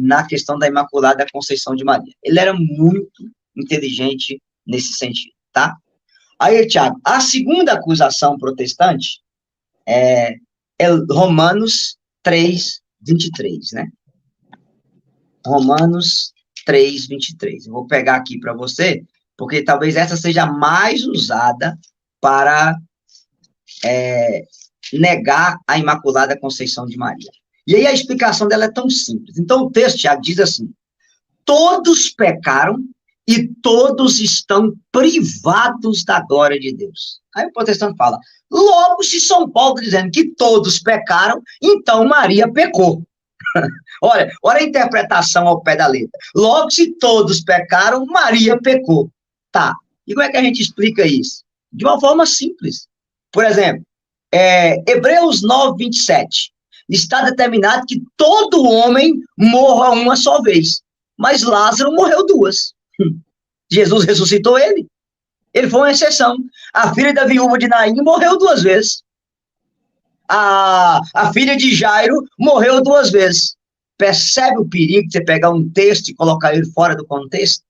na questão da Imaculada Conceição de Maria. Ele era muito inteligente nesse sentido, tá? Aí, Tiago, a segunda acusação protestante é Romanos 3, 23, né? Romanos 3, 23. Eu vou pegar aqui para você, porque talvez essa seja mais usada para negar a Imaculada Conceição de Maria. E aí a explicação dela é tão simples. Então o texto, Tiago, diz assim, todos pecaram e todos estão privados da glória de Deus. Aí o protestante fala, logo se São Paulo está dizendo que todos pecaram, então Maria pecou. olha a interpretação ao pé da letra. Logo se todos pecaram, Maria pecou. Tá, e como é que a gente explica isso? De uma forma simples. Por exemplo, Hebreus 9, 27. Está determinado que todo homem morra uma só vez. Mas Lázaro morreu duas. Jesus ressuscitou ele. Ele foi uma exceção. A filha da viúva de Naim morreu duas vezes. A filha de Jairo morreu duas vezes. Percebe o perigo de você pegar um texto e colocar ele fora do contexto?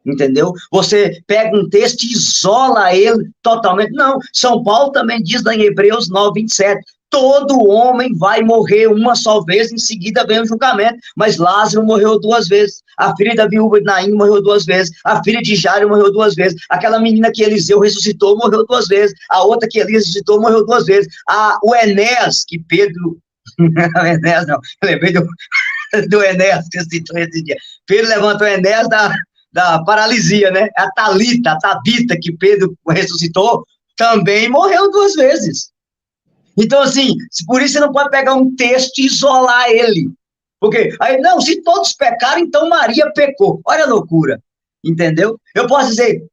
Entendeu? Você pega um texto e isola ele totalmente. Não, São Paulo também diz lá em Hebreus 9:27, todo homem vai morrer uma só vez, em seguida vem o julgamento. Mas Lázaro morreu 2 vezes, a filha da viúva de Naim morreu 2 vezes, a filha de Jairo morreu 2 vezes, aquela menina que Eliseu ressuscitou morreu 2 vezes, a outra que Elias ressuscitou morreu 2 vezes, o Enéas, que Pedro... o Enéas não, eu lembrei do Enéas que citou esse dia. Pedro levantou o Enéas da paralisia, né? A Talita, a Tabita, que Pedro ressuscitou, também morreu 2 vezes. Então, assim, por isso você não pode pegar um texto e isolar ele. Porque, aí, não, se todos pecaram, então Maria pecou. Olha a loucura, entendeu? Eu posso dizer,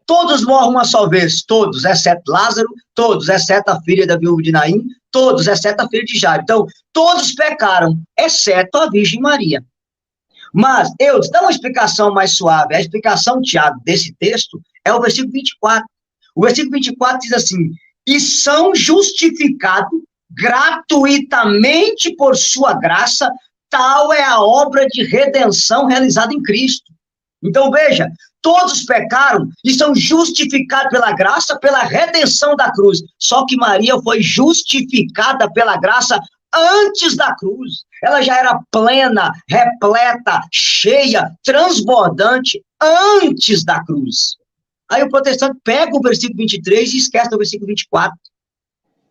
todos morrem uma só vez, todos, exceto Lázaro, todos, exceto a filha da viúva de Naim, todos, exceto a filha de Jairo. Então, todos pecaram, exceto a Virgem Maria. Mas, eu dou uma explicação mais suave. A explicação, Tiago, desse texto é o versículo 24. O versículo 24 diz assim, e são justificados gratuitamente por sua graça, tal é a obra de redenção realizada em Cristo. Então, veja, todos pecaram e são justificados pela graça, pela redenção da cruz. Só que Maria foi justificada pela graça antes da cruz. Ela já era plena, repleta, cheia, transbordante antes da cruz. Aí o protestante pega o versículo 23 e esquece do versículo 24.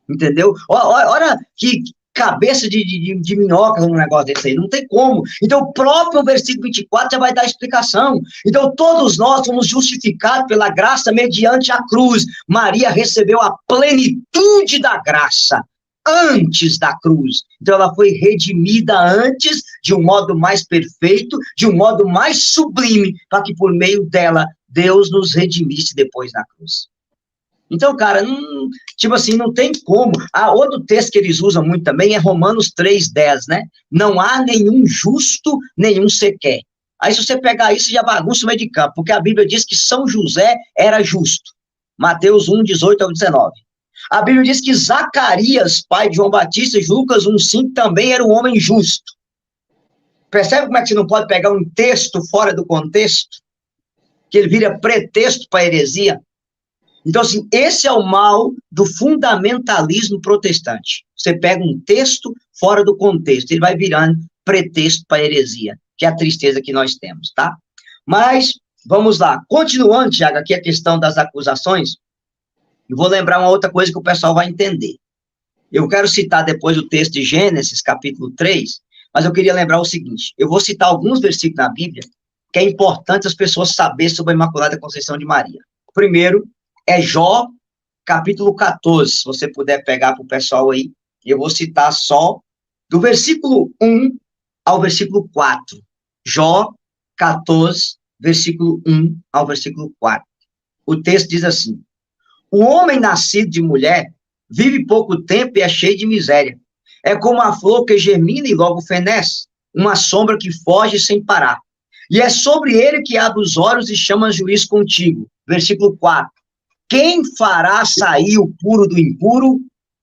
Entendeu? Olha que cabeça de minhoca no negócio desse aí. Não tem como. Então, o próprio versículo 24 já vai dar explicação. Então, todos nós somos justificados pela graça mediante a cruz. Maria recebeu a plenitude da graça antes da cruz. Então, ela foi redimida antes, de um modo mais perfeito, de um modo mais sublime, para que por meio dela, Deus nos redimisse depois na cruz. Então, cara, tipo assim, não tem como. Outro texto que eles usam muito também é Romanos 3:10, né? Não há nenhum justo, nenhum sequer. Aí, se você pegar isso, já bagunça o meio de campo, porque a Bíblia diz que São José era justo. Mateus 1:18-19. A Bíblia diz que Zacarias, pai de João Batista, Lucas 1:5, também era um homem justo. Percebe como é que você não pode pegar um texto fora do contexto? Que ele vira pretexto para heresia? Então, assim, esse é o mal do fundamentalismo protestante. Você pega um texto fora do contexto, ele vai virando pretexto para heresia, que é a tristeza que nós temos, tá? Mas, vamos lá. Continuando, Tiago, aqui a questão das acusações, eu vou lembrar uma outra coisa que o pessoal vai entender. Eu quero citar depois o texto de Gênesis, capítulo 3, mas eu queria lembrar o seguinte, eu vou citar alguns versículos na Bíblia que é importante as pessoas saberem sobre a Imaculada Conceição de Maria. Primeiro, é Jó, capítulo 14, se você puder pegar para o pessoal aí, eu vou citar só do versículo 1 ao versículo 4. Jó 14, versículo 1 ao versículo 4. O texto diz assim, o homem nascido de mulher vive pouco tempo e é cheio de miséria. É como a flor que germina e logo fenece, uma sombra que foge sem parar. E é sobre ele que abre os olhos e chama juiz contigo. Versículo 4. Quem fará sair o puro do impuro?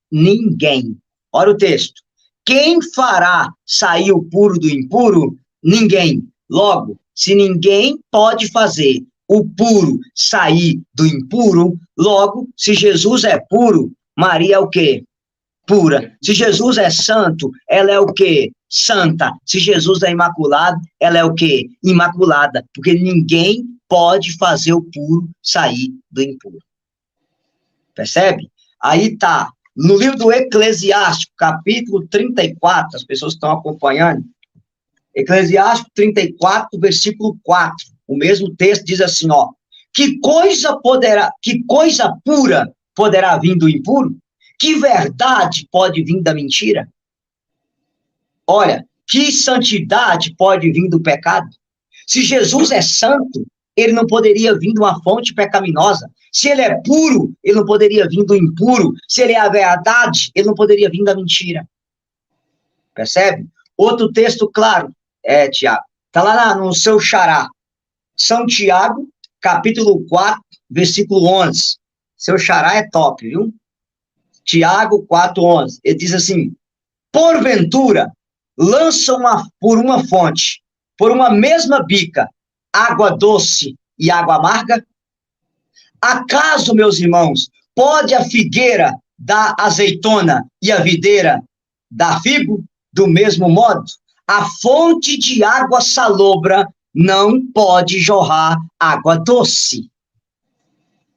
Ninguém. Olha o texto. Quem fará sair o puro do impuro? Ninguém. Logo, se ninguém pode fazer o puro sair do impuro, logo, se Jesus é puro, Maria é o quê? Pura. Se Jesus é santo, ela é o quê? Santa. Se Jesus é imaculado, ela é o quê? Imaculada. Porque ninguém pode fazer o puro sair do impuro. Percebe? Aí tá, no livro do Eclesiástico, capítulo 34, as pessoas estão acompanhando, Eclesiástico 34, versículo 4, o mesmo texto diz assim, ó, que coisa pura poderá vir do impuro? Que verdade pode vir da mentira? Olha, que santidade pode vir do pecado? Se Jesus é santo, ele não poderia vir de uma fonte pecaminosa. Se ele é puro, ele não poderia vir do impuro. Se ele é a verdade, ele não poderia vir da mentira. Percebe? Outro texto claro, Tiago, está lá no seu xará. São Tiago, capítulo 4, versículo 11. Seu xará é top, viu? Tiago 4:11. Ele diz assim, porventura, lançam por uma fonte, por uma mesma bica, água doce e água amarga? Acaso, meus irmãos, pode a figueira dar azeitona e a videira dar figo? Do mesmo modo, a fonte de água salobra não pode jorrar água doce.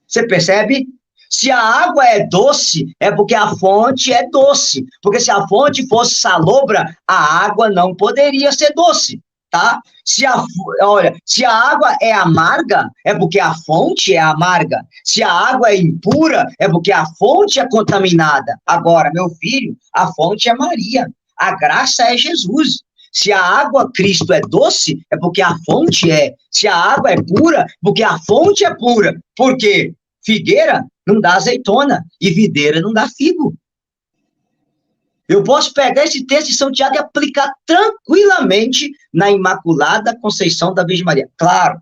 Você percebe? Se a água é doce, é porque a fonte é doce. Porque se a fonte fosse salobra, a água não poderia ser doce, tá? Se a água é amarga, é porque a fonte é amarga. Se a água é impura, é porque a fonte é contaminada. Agora, meu filho, a fonte é Maria. A graça é Jesus. Se a água Cristo é doce, é porque a fonte é. Se a água é pura, porque a fonte é pura. Por quê? Figueira não dá azeitona e videira não dá figo. Eu posso pegar esse texto de São Tiago e aplicar tranquilamente na Imaculada Conceição da Virgem Maria. Claro,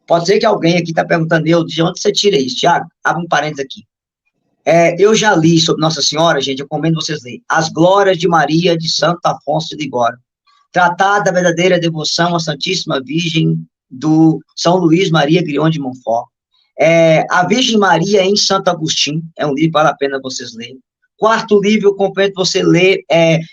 pode ser que alguém aqui está perguntando, de onde você tira isso, Tiago? Abre um parênteses aqui. Eu já li sobre Nossa Senhora, gente, eu recomendo vocês lerem. As Glórias de Maria de Santo Afonso de Ligório. Tratado da verdadeira devoção à Santíssima Virgem do São Luís Maria Grion de Montfort. A Virgem Maria em Santo Agostinho, é um livro que vale a pena vocês lerem. Quarto livro, eu compreendo você ler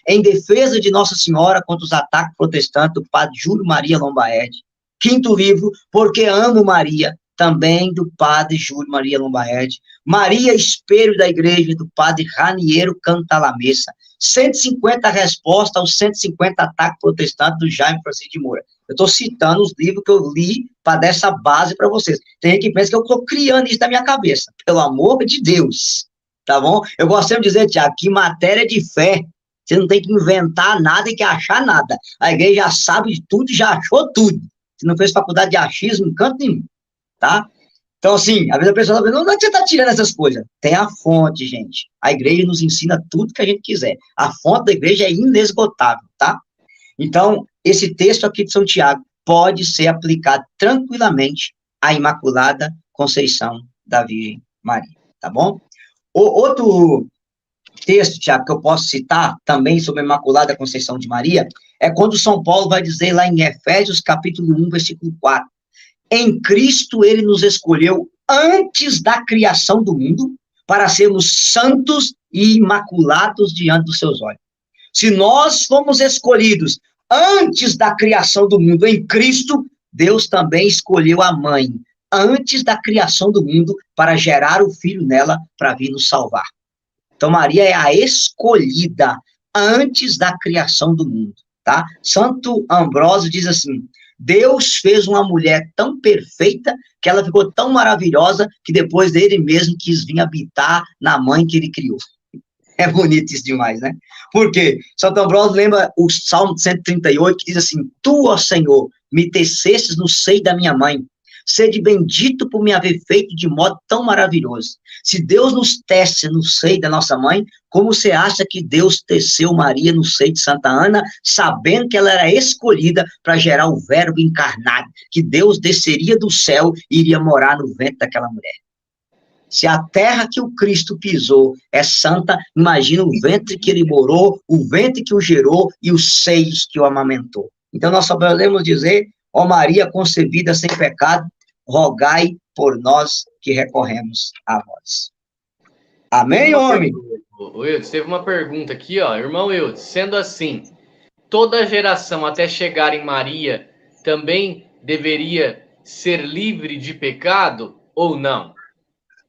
Em Defesa de Nossa Senhora contra os Ataques Protestantes, do padre Júlio Maria Lombaerd. Quinto livro, Porque Amo Maria, também do padre Júlio Maria Lombaerd. Maria, Espelho da Igreja, do padre Raniero Cantalamessa. 150 respostas aos 150 ataques protestantes do Jaime Francisco de Moura. Eu estou citando os livros que eu li para dar essa base para vocês. Tem gente que pensa que eu estou criando isso na minha cabeça. Pelo amor de Deus. Tá bom? Eu gosto sempre de dizer, Tiago, que matéria de fé. Você não tem que inventar nada e que achar nada. A igreja já sabe de tudo e já achou tudo. Você não fez faculdade de achismo em canto nenhum. Tá? Então, assim, às vezes a pessoa está pensando, onde é que você está tirando essas coisas? Tem a fonte, gente. A igreja nos ensina tudo que a gente quiser. A fonte da igreja é inesgotável, tá? Então, esse texto aqui de São Tiago pode ser aplicado tranquilamente à Imaculada Conceição da Virgem Maria, tá bom? Outro texto, Tiago, que eu posso citar também sobre a Imaculada Conceição de Maria, é quando São Paulo vai dizer lá em Efésios, capítulo 1, versículo 4, em Cristo ele nos escolheu antes da criação do mundo para sermos santos e imaculados diante dos seus olhos. Se nós fomos escolhidos antes da criação do mundo em Cristo, Deus também escolheu a mãe antes da criação do mundo para gerar o filho nela para vir nos salvar. Então Maria é a escolhida antes da criação do mundo, tá? Santo Ambrósio diz assim: Deus fez uma mulher tão perfeita que ela ficou tão maravilhosa que depois dele mesmo quis vir habitar na mãe que ele criou. É bonito isso demais, né? Por quê? Santo Ambrósio lembra o Salmo 138, que diz assim: Tu, ó Senhor, me tecestes no seio da minha mãe. Sede bendito por me haver feito de modo tão maravilhoso. Se Deus nos tece no seio da nossa mãe, como você acha que Deus teceu Maria no seio de Santa Ana, sabendo que ela era escolhida para gerar o verbo encarnado, que Deus desceria do céu e iria morar no ventre daquela mulher? Se a terra que o Cristo pisou é santa, imagina o ventre que ele morou, o ventre que o gerou e os seios que o amamentou. Então nós só podemos dizer: ó Maria concebida sem pecado, rogai por nós que recorremos a vós. Amém, homem? Wildes, teve uma pergunta aqui, ó. Irmão Wildes, sendo assim, toda geração até chegar em Maria também deveria ser livre de pecado ou não?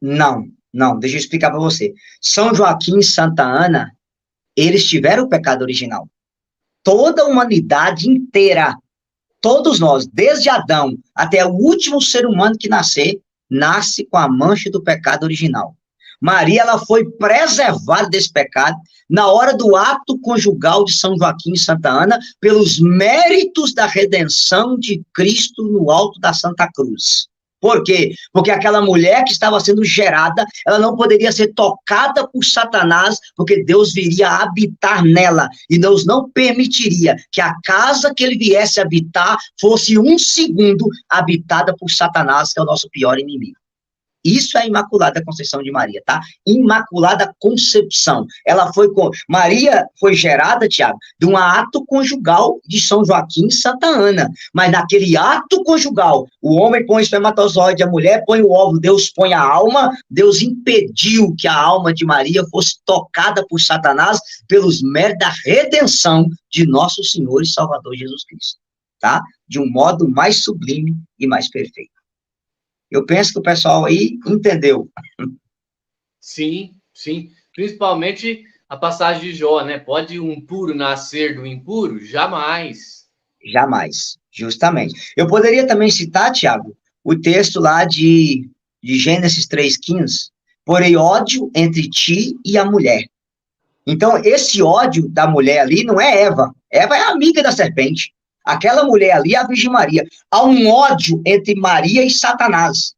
Não, deixa eu explicar para você. São Joaquim e Santa Ana, eles tiveram o pecado original. Toda a humanidade inteira, todos nós, desde Adão até o último ser humano que nascer, nasce com a mancha do pecado original. Maria, ela foi preservada desse pecado na hora do ato conjugal de São Joaquim e Santa Ana, pelos méritos da redenção de Cristo no alto da Santa Cruz. Por quê? Porque aquela mulher que estava sendo gerada, ela não poderia ser tocada por Satanás, porque Deus viria habitar nela, e Deus não permitiria que a casa que ele viesse habitar fosse um segundo habitada por Satanás, que é o nosso pior inimigo. Isso é a Imaculada Conceição de Maria, tá? Imaculada Concepção. Maria foi gerada, Tiago, de um ato conjugal de São Joaquim e Santa Ana. Mas naquele ato conjugal, o homem põe o espermatozoide, a mulher põe o óvulo, Deus põe a alma, Deus impediu que a alma de Maria fosse tocada por Satanás pelos méritos da redenção de nosso Senhor e Salvador Jesus Cristo, tá? De um modo mais sublime e mais perfeito. Eu penso que o pessoal aí entendeu. Sim, sim. Principalmente a passagem de Jó, né? Pode um puro nascer do impuro? Jamais. Jamais, justamente. Eu poderia também citar, Tiago, o texto lá de Gênesis 3,15. Porém, ódio entre ti e a mulher. Então, esse ódio da mulher ali não é Eva. Eva é a amiga da serpente. Aquela mulher ali é a Virgem Maria. Há um ódio entre Maria e Satanás.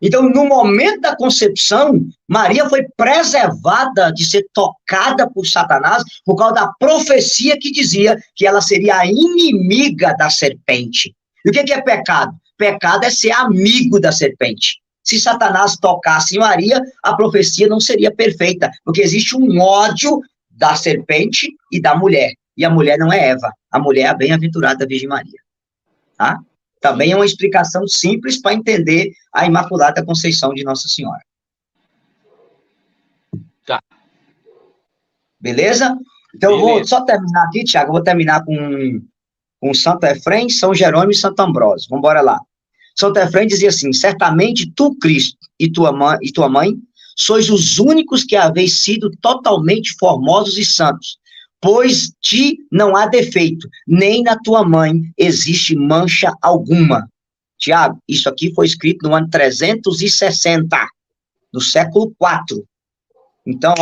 Então, no momento da concepção, Maria foi preservada de ser tocada por Satanás por causa da profecia que dizia que ela seria a inimiga da serpente. E o que é pecado? Pecado é ser amigo da serpente. Se Satanás tocasse em Maria, a profecia não seria perfeita, porque existe um ódio da serpente e da mulher. E a mulher não é Eva, a mulher é a bem-aventurada Virgem Maria. Tá? Também é uma explicação simples para entender a Imaculada Conceição de Nossa Senhora. Tá. Beleza? Então, eu vou só terminar aqui, Tiago, eu vou terminar com Santo Efrém, São Jerônimo e Santo Ambrósio. Vamos embora lá. Santo Efrém dizia assim: certamente tu, Cristo, e tua mãe, sois os únicos que haveis sido totalmente formosos e santos, pois ti não há defeito, nem na tua mãe existe mancha alguma. Tiago, isso aqui foi escrito no ano 360, no século IV. Então,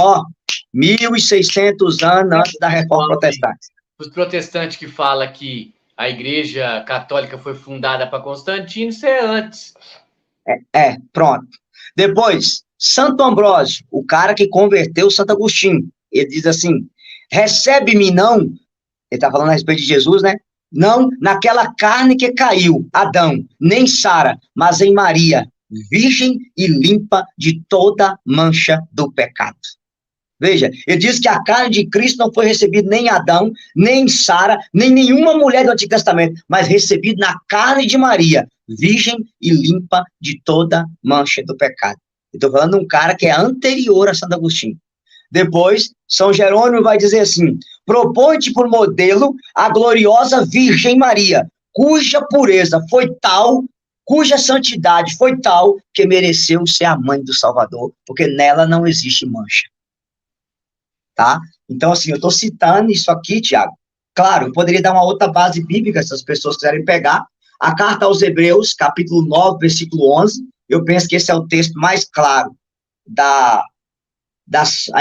1.600 anos antes da Reforma Protestante. Os protestantes que falam que a Igreja Católica foi fundada para Constantino, isso é antes. Pronto. Depois, Santo Ambrósio, o cara que converteu Santo Agostinho, ele diz assim: recebe-me não, ele está falando a respeito de Jesus, né? Não naquela carne que caiu, Adão, nem Sara, mas em Maria, virgem e limpa de toda mancha do pecado. Veja, ele diz que a carne de Cristo não foi recebida nem em Adão, nem em Sara, nem nenhuma mulher do Antigo Testamento, mas recebida na carne de Maria, virgem e limpa de toda mancha do pecado. Estou falando de um cara que é anterior a Santo Agostinho. Depois, São Jerônimo vai dizer assim: propõe-te por modelo a gloriosa Virgem Maria, cuja pureza foi tal, cuja santidade foi tal, que mereceu ser a mãe do Salvador, porque nela não existe mancha. Tá? Então, assim, eu estou citando isso aqui, Tiago. Claro, eu poderia dar uma outra base bíblica, se as pessoas quiserem pegar. A carta aos Hebreus, capítulo 9, versículo 11, eu penso que esse é o texto mais claro da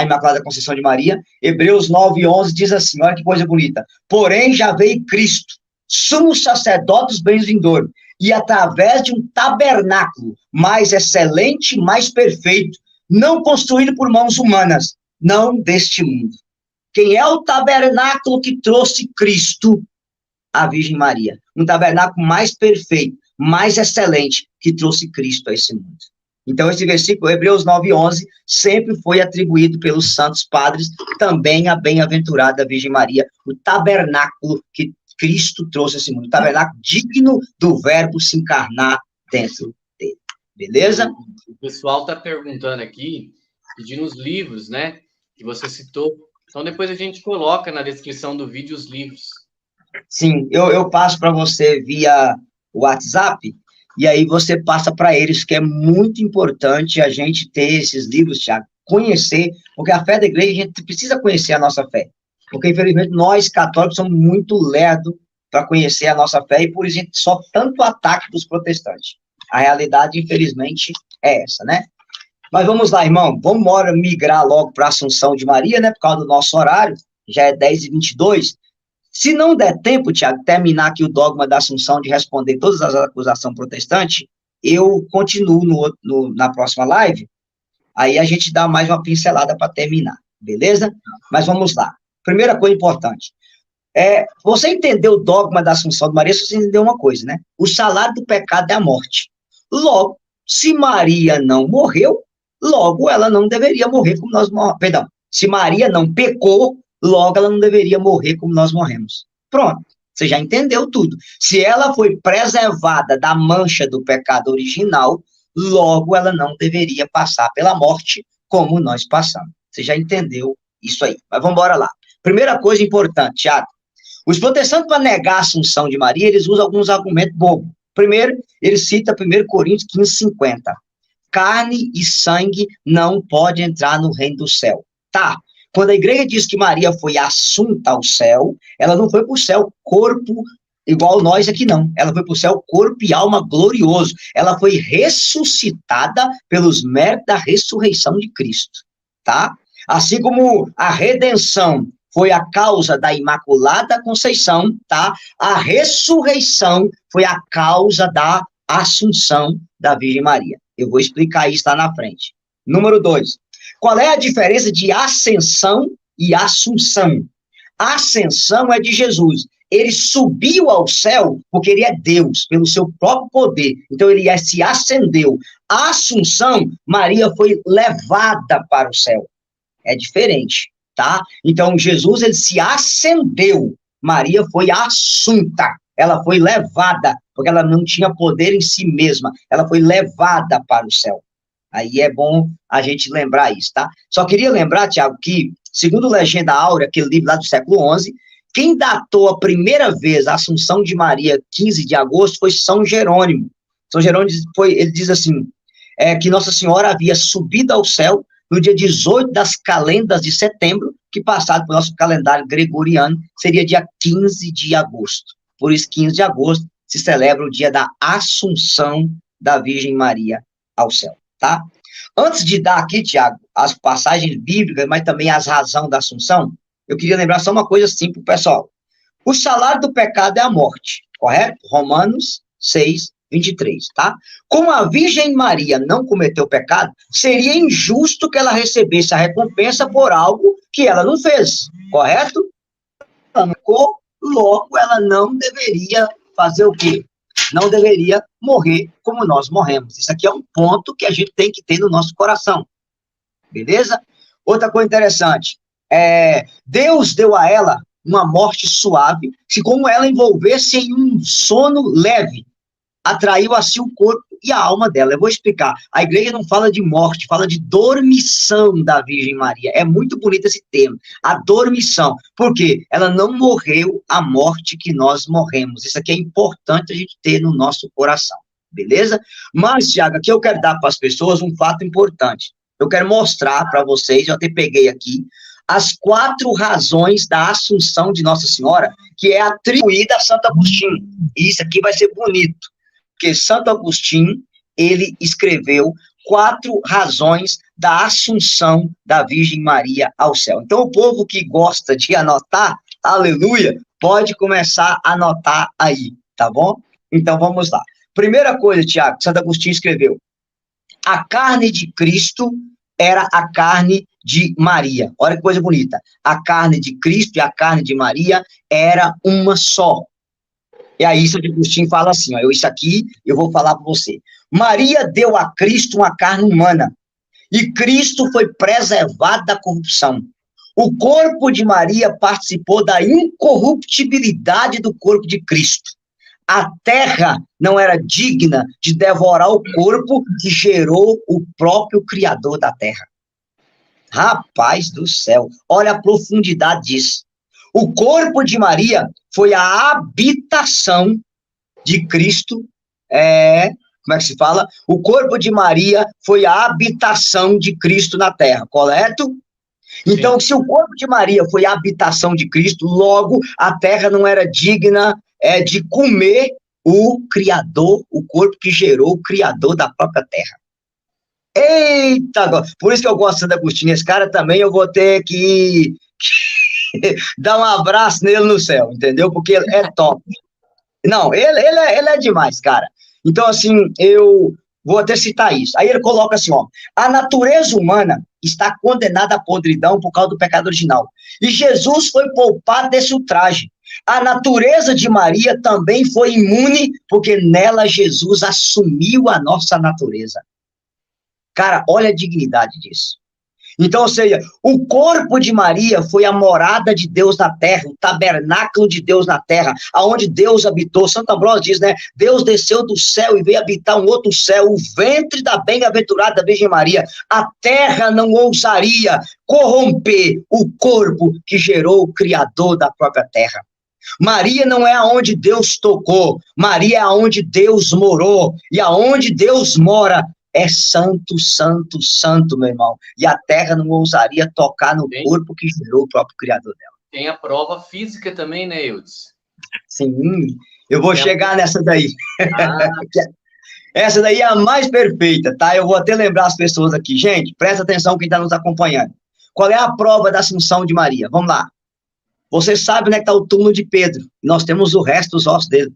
Imaculada Conceição de Maria. Hebreus 9, 11 diz assim, olha que coisa bonita: porém já veio Cristo, sumo sacerdote dos bens vindouros, e através de um tabernáculo mais excelente, mais perfeito, não construído por mãos humanas, não deste mundo. Quem é o tabernáculo que trouxe Cristo? A Virgem Maria. Um tabernáculo mais perfeito, mais excelente, que trouxe Cristo a esse mundo. Então, esse versículo, Hebreus 9:11, sempre foi atribuído pelos santos padres, também a bem-aventurada Virgem Maria, o tabernáculo que Cristo trouxe a esse mundo, o tabernáculo digno do verbo se encarnar dentro dele. Beleza? O pessoal está perguntando aqui, pedindo os livros, né, que você citou. Então, depois a gente coloca na descrição do vídeo os livros. Sim, eu passo para você via WhatsApp, e aí você passa para eles, que é muito importante a gente ter esses livros, Thiago, conhecer, porque a fé da igreja, a gente precisa conhecer a nossa fé, porque infelizmente nós católicos somos muito lerdos para conhecer a nossa fé, e por isso a gente sofre tanto ataque dos protestantes. A realidade, infelizmente, é essa, né? Mas vamos lá, irmão, vamos migrar logo para a Assunção de Maria, né, por causa do nosso horário, já é 10h22. Se não der tempo, Tiago, terminar aqui o dogma da Assunção, de responder todas as acusações protestantes, eu continuo na próxima live, aí a gente dá mais uma pincelada para terminar, beleza? Mas vamos lá. Primeira coisa importante, você entendeu o dogma da Assunção de Maria, se você entendeu uma coisa, né? O salário do pecado é a morte. Logo, Se Maria não morreu, logo ela não deveria morrer como nós morremos. Perdão, se Maria não pecou, logo ela não deveria morrer como nós morremos. Pronto, você já entendeu tudo. Se ela foi preservada da mancha do pecado original, logo ela não deveria passar pela morte como nós passamos. Você já entendeu isso aí. Mas vamos embora lá. Primeira coisa importante, Tiago. Os protestantes, para negar a assunção de Maria, eles usam alguns argumentos bobos. Primeiro, ele cita 1 Coríntios 15:50. Carne e sangue não pode entrar no reino do céu. Tá. Quando a igreja diz que Maria foi assunta ao céu, ela não foi para o céu corpo igual nós aqui, não. Ela foi para o céu corpo e alma glorioso. Ela foi ressuscitada pelos méritos da ressurreição de Cristo. Tá? Assim como a redenção foi a causa da Imaculada Conceição, tá? A ressurreição foi a causa da assunção da Virgem Maria. Eu vou explicar isso lá na frente. Número 2. Qual é a diferença de ascensão e assunção? A ascensão é de Jesus. Ele subiu ao céu porque ele é Deus, pelo seu próprio poder. Então ele se ascendeu. A assunção, Maria foi levada para o céu. É diferente, tá? Então Jesus, ele se ascendeu. Maria foi assunta. Ela foi levada, porque ela não tinha poder em si mesma. Ela foi levada para o céu. Aí é bom a gente lembrar isso, tá? Só queria lembrar, Tiago, que, segundo Legenda Áurea, aquele livro lá do século XI, quem datou a primeira vez a Assunção de Maria, 15 de agosto, foi São Jerônimo. São Jerônimo, ele diz assim, que Nossa Senhora havia subido ao céu no dia 18 das calendas de setembro, que passado pelo nosso calendário gregoriano, seria dia 15 de agosto. Por isso, 15 de agosto se celebra o dia da Assunção da Virgem Maria ao céu, tá? Antes de dar aqui, Tiago, as passagens bíblicas, mas também as razões da Assunção, eu queria lembrar só uma coisa simples, pessoal. O salário do pecado é a morte, correto? Romanos 6:23, tá? Como a Virgem Maria não cometeu pecado, seria injusto que ela recebesse a recompensa por algo que ela não fez, correto? Ela não ficou, logo ela não deveria fazer o quê? Não deveria morrer como nós morremos. Isso aqui é um ponto que a gente tem que ter no nosso coração, beleza? Outra coisa interessante, Deus deu a ela uma morte suave, se como ela envolvesse em um sono leve, atraiu assim o corpo e a alma dela. Eu vou explicar. A igreja não fala de morte, fala de dormição da Virgem Maria. É muito bonito esse termo, a dormição. Por quê? Ela não morreu a morte que nós morremos. Isso aqui é importante a gente ter no nosso coração, beleza? Mas, Tiago, aqui eu quero dar para as pessoas um fato importante. Eu quero mostrar para vocês, eu até peguei aqui, as 4 razões da Assunção de Nossa Senhora, que é atribuída a Santo Agostinho. E isso aqui vai ser bonito, porque Santo Agostinho, ele escreveu 4 razões da Assunção da Virgem Maria ao céu. Então, o povo que gosta de anotar, aleluia, pode começar a anotar aí, tá bom? Então, vamos lá. Primeira coisa, Tiago, Santo Agostinho escreveu, a carne de Cristo era a carne de Maria. Olha que coisa bonita. A carne de Cristo e a carne de Maria era uma só. E aí, Santo Agostinho fala assim, ó, isso aqui eu vou falar para você. Maria deu a Cristo uma carne humana, e Cristo foi preservado da corrupção. O corpo de Maria participou da incorruptibilidade do corpo de Cristo. A terra não era digna de devorar o corpo que gerou o próprio Criador da terra. Rapaz do céu, olha a profundidade disso. O corpo de Maria foi a habitação de Cristo, como é que se fala? O corpo de Maria foi a habitação de Cristo na terra, correto? Então, se o corpo de Maria foi a habitação de Cristo, logo a terra não era digna de comer o Criador, o corpo que gerou o Criador da própria terra. Eita, por isso que eu gosto de Santo Agostinho. Esse cara também eu vou ter que dar um abraço nele no céu, entendeu? Porque ele é top. Não, ele é demais, cara. Então, assim, eu vou até citar isso. Aí ele coloca assim, ó, a natureza humana está condenada à podridão por causa do pecado original. E Jesus foi poupado desse ultraje. A natureza de Maria também foi imune, porque nela Jesus assumiu a nossa natureza. Cara, olha a dignidade disso. Então, ou seja, o corpo de Maria foi a morada de Deus na terra, o tabernáculo de Deus na terra, aonde Deus habitou. Santo Ambrósio diz, né? Deus desceu do céu e veio habitar um outro céu, o ventre da bem-aventurada Virgem Maria. A terra não ousaria corromper o corpo que gerou o Criador da própria terra. Maria não é aonde Deus tocou, Maria é aonde Deus morou, e aonde Deus mora é santo, santo, santo, meu irmão. E a terra não ousaria tocar no corpo que gerou o próprio Criador dela. Tem a prova física também, né, Eudes? Sim, eu vou chegar nessa daí. Essa daí é a mais perfeita, tá? Eu vou até lembrar as pessoas aqui. Gente, presta atenção quem está nos acompanhando. Qual é a prova da Assunção de Maria? Vamos lá. Você sabe onde é que está o túmulo de Pedro. Nós temos o resto dos ossos dele.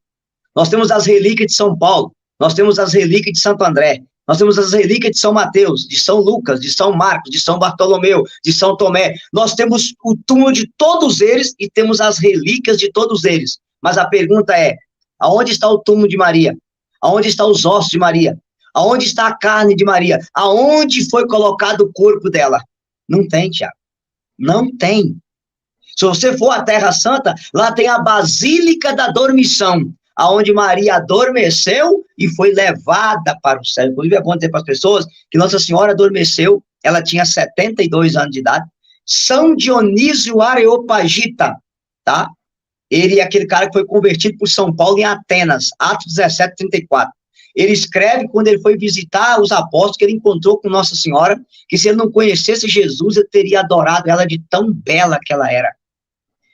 Nós temos as relíquias de São Paulo. Nós temos as relíquias de Santo André. Nós temos as relíquias de São Mateus, de São Lucas, de São Marcos, de São Bartolomeu, de São Tomé. Nós temos o túmulo de todos eles e temos as relíquias de todos eles. Mas a pergunta é, aonde está o túmulo de Maria? Aonde estão os ossos de Maria? Aonde está a carne de Maria? Aonde foi colocado o corpo dela? Não tem, Tiago. Não tem. Se você for à Terra Santa, lá tem a Basílica da Dormição, aonde Maria adormeceu e foi levada para o céu. Inclusive, é bom dizer para as pessoas que Nossa Senhora adormeceu, ela tinha 72 anos de idade. São Dionísio Areopagita, tá? Ele é aquele cara que foi convertido por São Paulo em Atenas, Atos 17, 34. Ele escreve quando ele foi visitar os apóstolos, que ele encontrou com Nossa Senhora, que se ele não conhecesse Jesus, ele teria adorado ela de tão bela que ela era.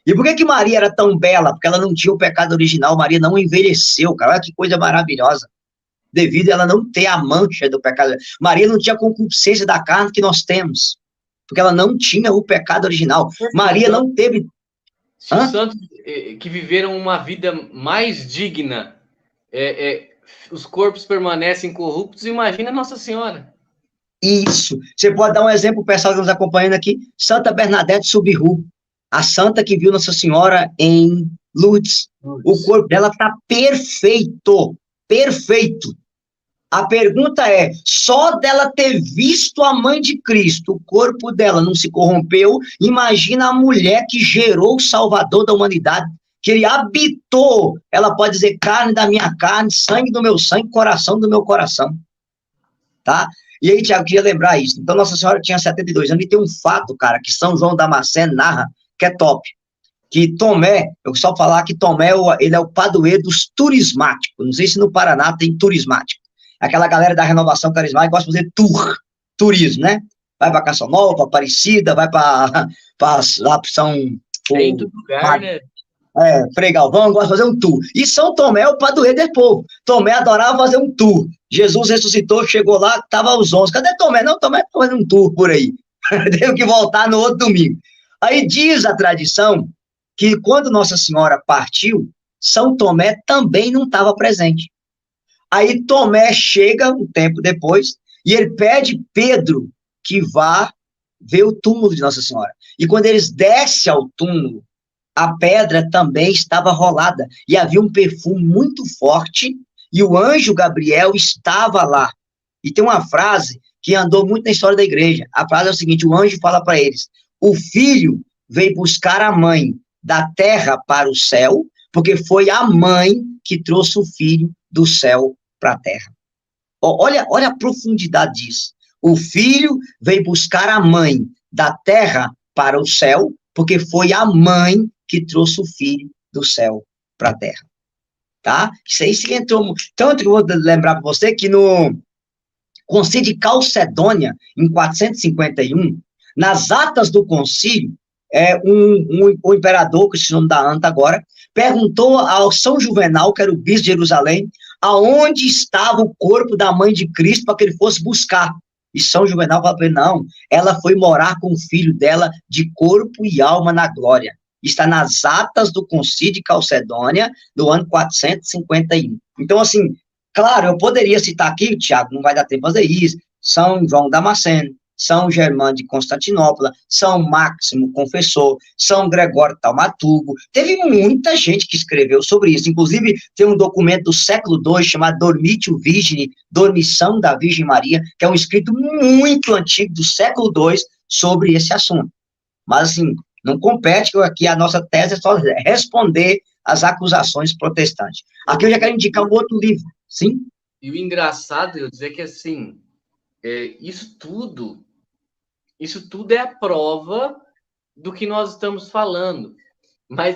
E por que Maria era tão bela? Porque ela não tinha o pecado original, Maria não envelheceu, cara, olha que coisa maravilhosa. Devido a ela não ter a mancha do pecado. Maria não tinha a concupiscência da carne que nós temos, porque ela não tinha o pecado original. Maria não teve... Se os santos que viveram uma vida mais digna, os corpos permanecem incorruptos, imagina Nossa Senhora. Isso. Você pode dar um exemplo, o pessoal que nos acompanhando aqui, Santa Bernadette Soubirous, a santa que viu Nossa Senhora em Lourdes. O corpo dela está perfeito, perfeito. A pergunta é, só dela ter visto a mãe de Cristo, o corpo dela não se corrompeu, imagina a mulher que gerou o Salvador da humanidade, que ele habitou, ela pode dizer, carne da minha carne, sangue do meu sangue, coração do meu coração, tá? E aí, Tiago, queria lembrar isso. Então, Nossa Senhora tinha 72 anos, e tem um fato, cara, que São João Damasceno narra, que é top, que Tomé, eu só falar que Tomé, ele é o padroeiro dos turismáticos, não sei se no Paraná tem turismático, aquela galera da renovação carismática gosta de fazer turismo, né? Vai para Canção Nova, Aparecida, vai para lá para São... Tem todo lugar, né? Frei Galvão gosta de fazer um tour. E São Tomé é o padroeiro desse povo. Tomé adorava fazer um tour. Jesus ressuscitou, chegou lá, estava os 11. Cadê Tomé? Não, Tomé está fazendo um tour por aí. Teve que voltar no outro domingo. Aí diz a tradição que quando Nossa Senhora partiu, São Tomé também não estava presente. Aí Tomé chega um tempo depois e ele pede Pedro que vá ver o túmulo de Nossa Senhora. E quando eles descem ao túmulo, a pedra também estava rolada e havia um perfume muito forte e o anjo Gabriel estava lá. E tem uma frase que andou muito na história da igreja. A frase é o seguinte, o anjo fala para eles, o filho veio buscar a mãe da terra para o céu, porque foi a mãe que trouxe o filho do céu para a terra. Olha a profundidade disso. O filho veio buscar a mãe da terra para o céu, porque foi a mãe que trouxe o filho do céu para a terra. Tá? Isso aí se entrou... Tanto que eu vou lembrar para você que no Concílio de Calcedônia, em 451, nas atas do concílio, o imperador, que se nome da anta agora, perguntou ao São Juvenal, que era o bispo de Jerusalém, aonde estava o corpo da mãe de Cristo para que ele fosse buscar. E São Juvenal falou para ele, não, ela foi morar com o filho dela de corpo e alma na glória. Está nas atas do Concílio de Calcedônia, do ano 451. Então, assim, claro, eu poderia citar aqui, Tiago, não vai dar tempo de fazer isso, São João Damasceno, São Germano de Constantinopla, São Máximo Confessor, São Gregório Taumaturgo. Teve muita gente que escreveu sobre isso. Inclusive, tem um documento do século II chamado Dormitio Virgine, Dormição da Virgem Maria, que é um escrito muito antigo, do século II, sobre esse assunto. Mas, assim, não compete, que aqui a nossa tese é só responder às acusações protestantes. Aqui eu já quero indicar um outro livro, sim? E o engraçado é eu dizer que, assim, isso tudo é a prova do que nós estamos falando. Mas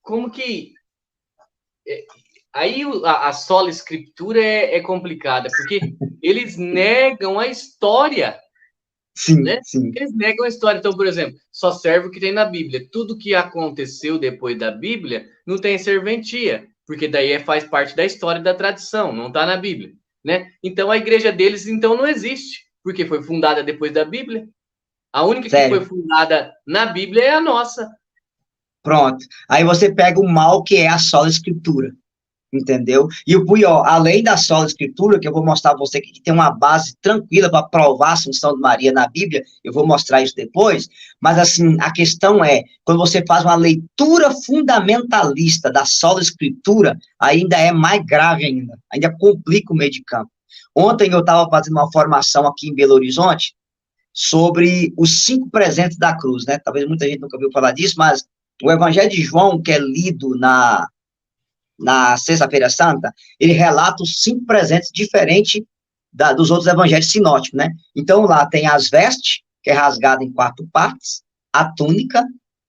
como que... aí a sola escritura é complicada, porque eles negam a história. Sim, né? sim. Eles negam a história. Então, por exemplo, só serve o que tem na Bíblia. Tudo que aconteceu depois da Bíblia não tem serventia, porque daí faz parte da história e da tradição, não está na Bíblia. Né? Então, a igreja deles, então, não existe, porque foi fundada depois da Bíblia. A única que foi fundada na Bíblia é a nossa. Pronto. Aí você pega o mal, que é a sola escritura. Entendeu? E o pior, além da sola escritura, que eu vou mostrar para você que tem uma base tranquila para provar a Assunção de Maria na Bíblia, eu vou mostrar isso depois, mas assim, a questão é, quando você faz uma leitura fundamentalista da sola escritura, ainda é mais grave ainda complica o meio de campo. Ontem eu estava fazendo uma formação aqui em Belo Horizonte sobre os 5 presentes da cruz, né? Talvez muita gente nunca ouviu falar disso, mas o Evangelho de João, que é lido na Sexta-feira Santa, ele relata os 5 presentes diferentes dos outros evangelhos sinóticos, né? Então, lá tem as vestes, que é rasgada em 4 partes, a túnica,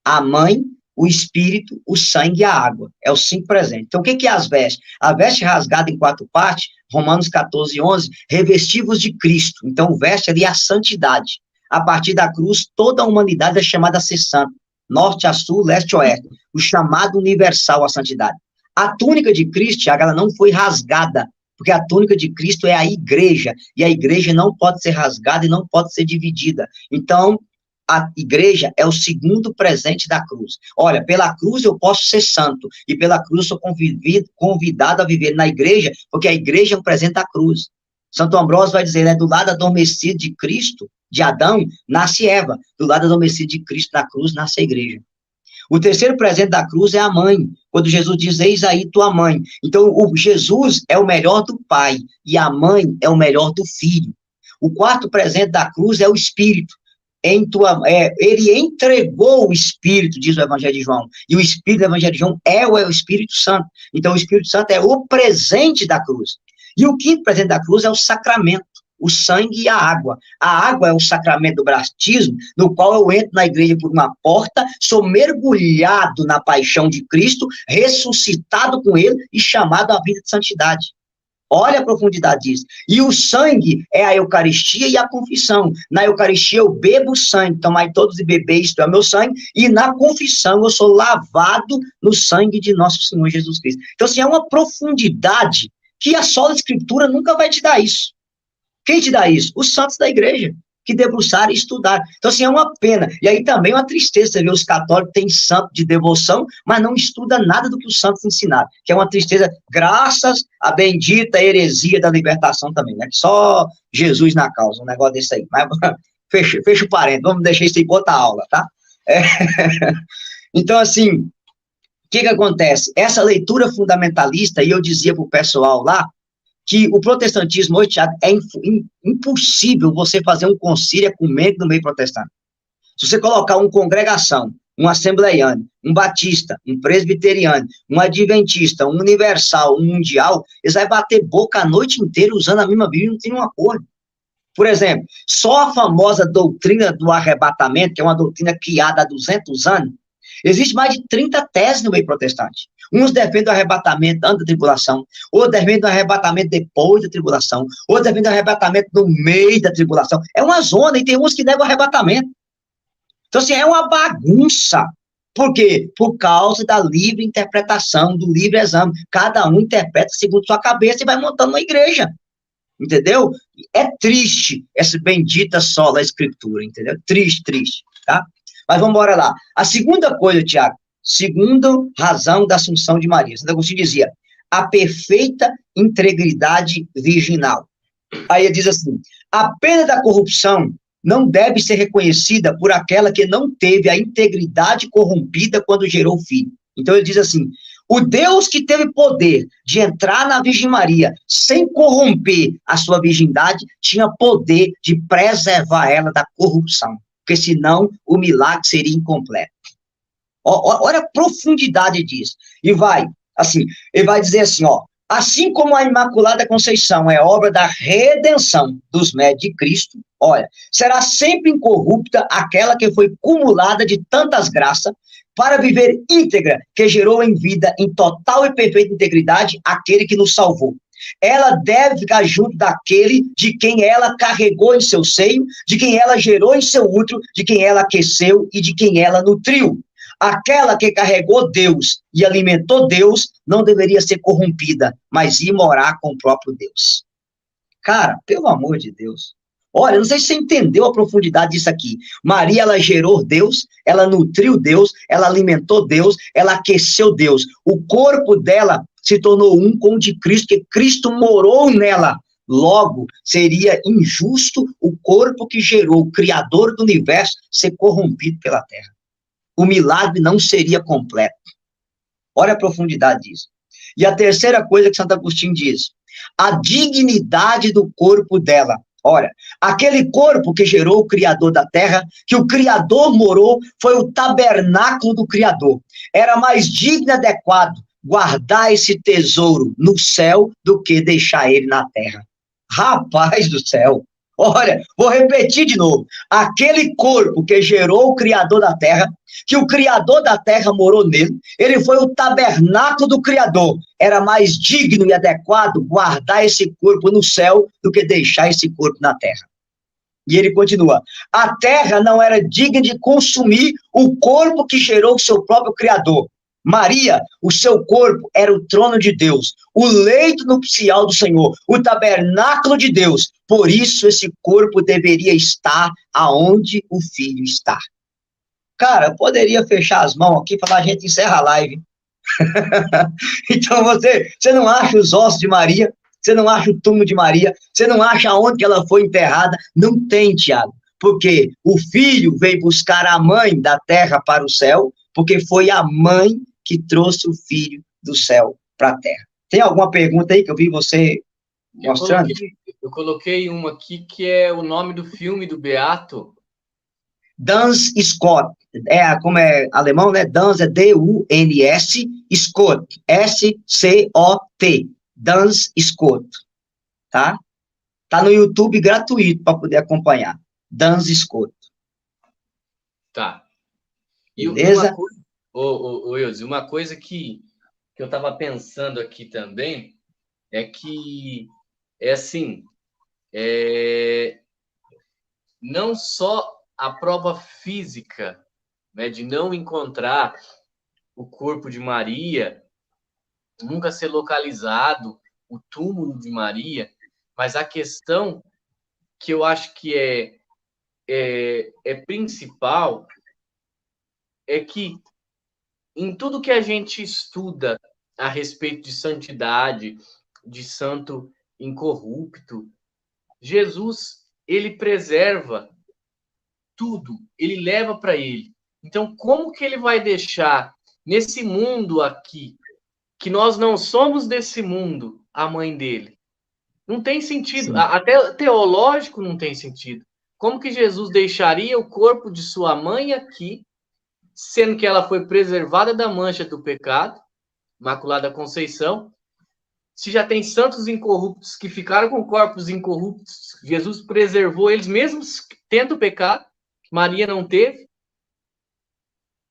a mãe, o espírito, o sangue e a água. É os 5 presentes. Então, o que é as vestes? A veste rasgada em 4 partes, Romanos 14, 11, revestivos de Cristo. Então, veste ali a santidade. A partir da cruz, toda a humanidade é chamada a ser santa. Norte a sul, leste a oeste. O chamado universal à santidade. A túnica de Cristo, Tiago, ela não foi rasgada, porque a túnica de Cristo é a igreja, e a igreja não pode ser rasgada e não pode ser dividida. Então, a igreja é o segundo presente da cruz. Olha, pela cruz eu posso ser santo, e pela cruz eu sou convidado a viver na igreja, porque a igreja é um presente da cruz. Santo Ambrósio vai dizer, né, do lado adormecido de Cristo, de Adão, nasce Eva, do lado adormecido de Cristo na cruz, nasce a igreja. O terceiro presente da cruz é a mãe, quando Jesus diz, eis aí tua mãe. Então, o Jesus é o melhor do pai, e a mãe é o melhor do filho. O quarto presente da cruz é o Espírito. Ele entregou o Espírito, diz o Evangelho de João, e o Espírito do Evangelho de João é o Espírito Santo. Então, o Espírito Santo é o presente da cruz. E o quinto presente da cruz é o sacramento. O sangue e a água. A água é o sacramento do batismo, no qual eu entro na igreja por uma porta, sou mergulhado na paixão de Cristo, ressuscitado com ele e chamado à vida de santidade. Olha a profundidade disso. E o sangue é a Eucaristia e a confissão. Na Eucaristia eu bebo sangue, tomai todos e bebei, isto é o meu sangue, e na confissão eu sou lavado no sangue de nosso Senhor Jesus Cristo. Então, assim, é uma profundidade que a sola Escritura nunca vai te dar isso. Quem te dá isso? Os santos da igreja, que debruçaram e estudaram. Então, assim, é uma pena. E aí também é uma tristeza, você vê os católicos têm santo de devoção, mas não estuda nada do que os santos ensinaram, que é uma tristeza, graças à bendita heresia da libertação também, né? Só Jesus na causa, um negócio desse aí. Mas fecha o parênteses, vamos deixar isso aí para outra aula, tá? Então, assim, o que acontece? Essa leitura fundamentalista, e eu dizia para o pessoal lá, que o protestantismo hoje, Thiago, é impossível você fazer um concílio ecumênico no meio protestante. Se você colocar uma congregação, um assembleiano, um batista, um presbiteriano, um adventista, um universal, um mundial, eles vão bater boca a noite inteira usando a mesma Bíblia e não tem um acordo. Por exemplo, só a famosa doutrina do arrebatamento, que é uma doutrina criada há 200 anos, existe mais de 30 teses no meio protestante. Uns defendem o arrebatamento antes da tribulação, outros defendem o arrebatamento depois da tribulação, outros defendem o arrebatamento no meio da tribulação. É uma zona, e tem uns que negam o arrebatamento. Então, assim, é uma bagunça. Por quê? Por causa da livre interpretação, do livre exame. Cada um interpreta segundo sua cabeça e vai montando uma igreja. Entendeu? É triste essa bendita sola escritura, entendeu? Triste, tá? Mas vamos embora lá. A segunda coisa, Tiago, segunda razão da Assunção de Maria. Santo Agostinho dizia, a perfeita integridade virginal. Aí ele diz assim, A pena da corrupção não deve ser reconhecida por aquela que não teve a integridade corrompida quando gerou o filho. Então ele diz assim, o Deus que teve poder de entrar na Virgem Maria sem corromper a sua virgindade, tinha poder de preservar ela da corrupção, porque senão o milagre seria incompleto. Olha a profundidade disso. E vai, assim, ele vai dizer assim, ó, assim como a Imaculada Conceição é obra da redenção dos méritos de Cristo, olha, será sempre incorrupta aquela que foi cumulada de tantas graças para viver íntegra, que gerou em vida, em total e perfeita integridade, aquele que nos salvou. Ela deve ficar junto daquele de quem ela carregou em seu seio, de quem ela gerou em seu útero, de quem ela aqueceu e de quem ela nutriu. Aquela que carregou Deus e alimentou Deus não deveria ser corrompida, mas ir morar com o próprio Deus. Cara, pelo amor de Deus. Olha, não sei se você entendeu a profundidade disso aqui. Maria, ela gerou Deus, ela nutriu Deus, ela alimentou Deus, ela aqueceu Deus. O corpo dela se tornou um com o de Cristo, que Cristo morou nela. Logo, seria injusto o corpo que gerou o Criador do universo ser corrompido pela terra. O milagre não seria completo. Olha a profundidade disso. E a terceira coisa que Santo Agostinho diz, a dignidade do corpo dela. Olha, aquele corpo que gerou o Criador da terra, que o Criador morou, foi o tabernáculo do Criador. Era mais digno e adequado guardar esse tesouro no céu do que deixar ele na terra. Rapaz do céu! Olha, vou repetir de novo. Aquele corpo que gerou o Criador da terra, que o Criador da terra morou nele, ele foi o tabernáculo do Criador. Era mais digno e adequado guardar esse corpo no céu do que deixar esse corpo na terra. E ele continua, a terra não era digna de consumir o corpo que gerou o seu próprio Criador. Maria, o seu corpo era o trono de Deus, o leito nupcial do Senhor, o tabernáculo de Deus. Por isso, esse corpo deveria estar aonde o Filho está. Cara, eu poderia fechar as mãos aqui e falar, a gente encerra a live. Então, você não acha os ossos de Maria, você não acha o túmulo de Maria, você não acha onde que ela foi enterrada. Não tem, Tiago, porque o Filho veio buscar a mãe da terra para o céu, porque foi a mãe que trouxe o Filho do céu para a terra. Tem alguma pergunta aí que eu vi você mostrando? Eu coloquei uma aqui que é o nome do filme do Beato. Duns Scott. Como é alemão, né? Duns é D-U-N-S, Scott, S-C-O-T. Duns Scott. Tá? Tá no YouTube gratuito para poder acompanhar. Duns Scott. Tá. E beleza? Wilson, uma coisa que eu estava pensando aqui também é que, assim, não só a prova física, né, de não encontrar o corpo de Maria, nunca ser localizado, o túmulo de Maria, mas a questão que eu acho que é principal é que em tudo que a gente estuda a respeito de santidade, de santo incorrupto, Jesus, ele preserva tudo, ele leva para ele. Então, como que ele vai deixar nesse mundo aqui, que nós não somos desse mundo, a mãe dele? Não tem sentido, até teológico não tem sentido. Como que Jesus deixaria o corpo de sua mãe aqui, sendo que ela foi preservada da mancha do pecado, Imaculada Conceição, se já tem santos incorruptos que ficaram com corpos incorruptos, Jesus preservou eles mesmos tendo pecado, Maria não teve?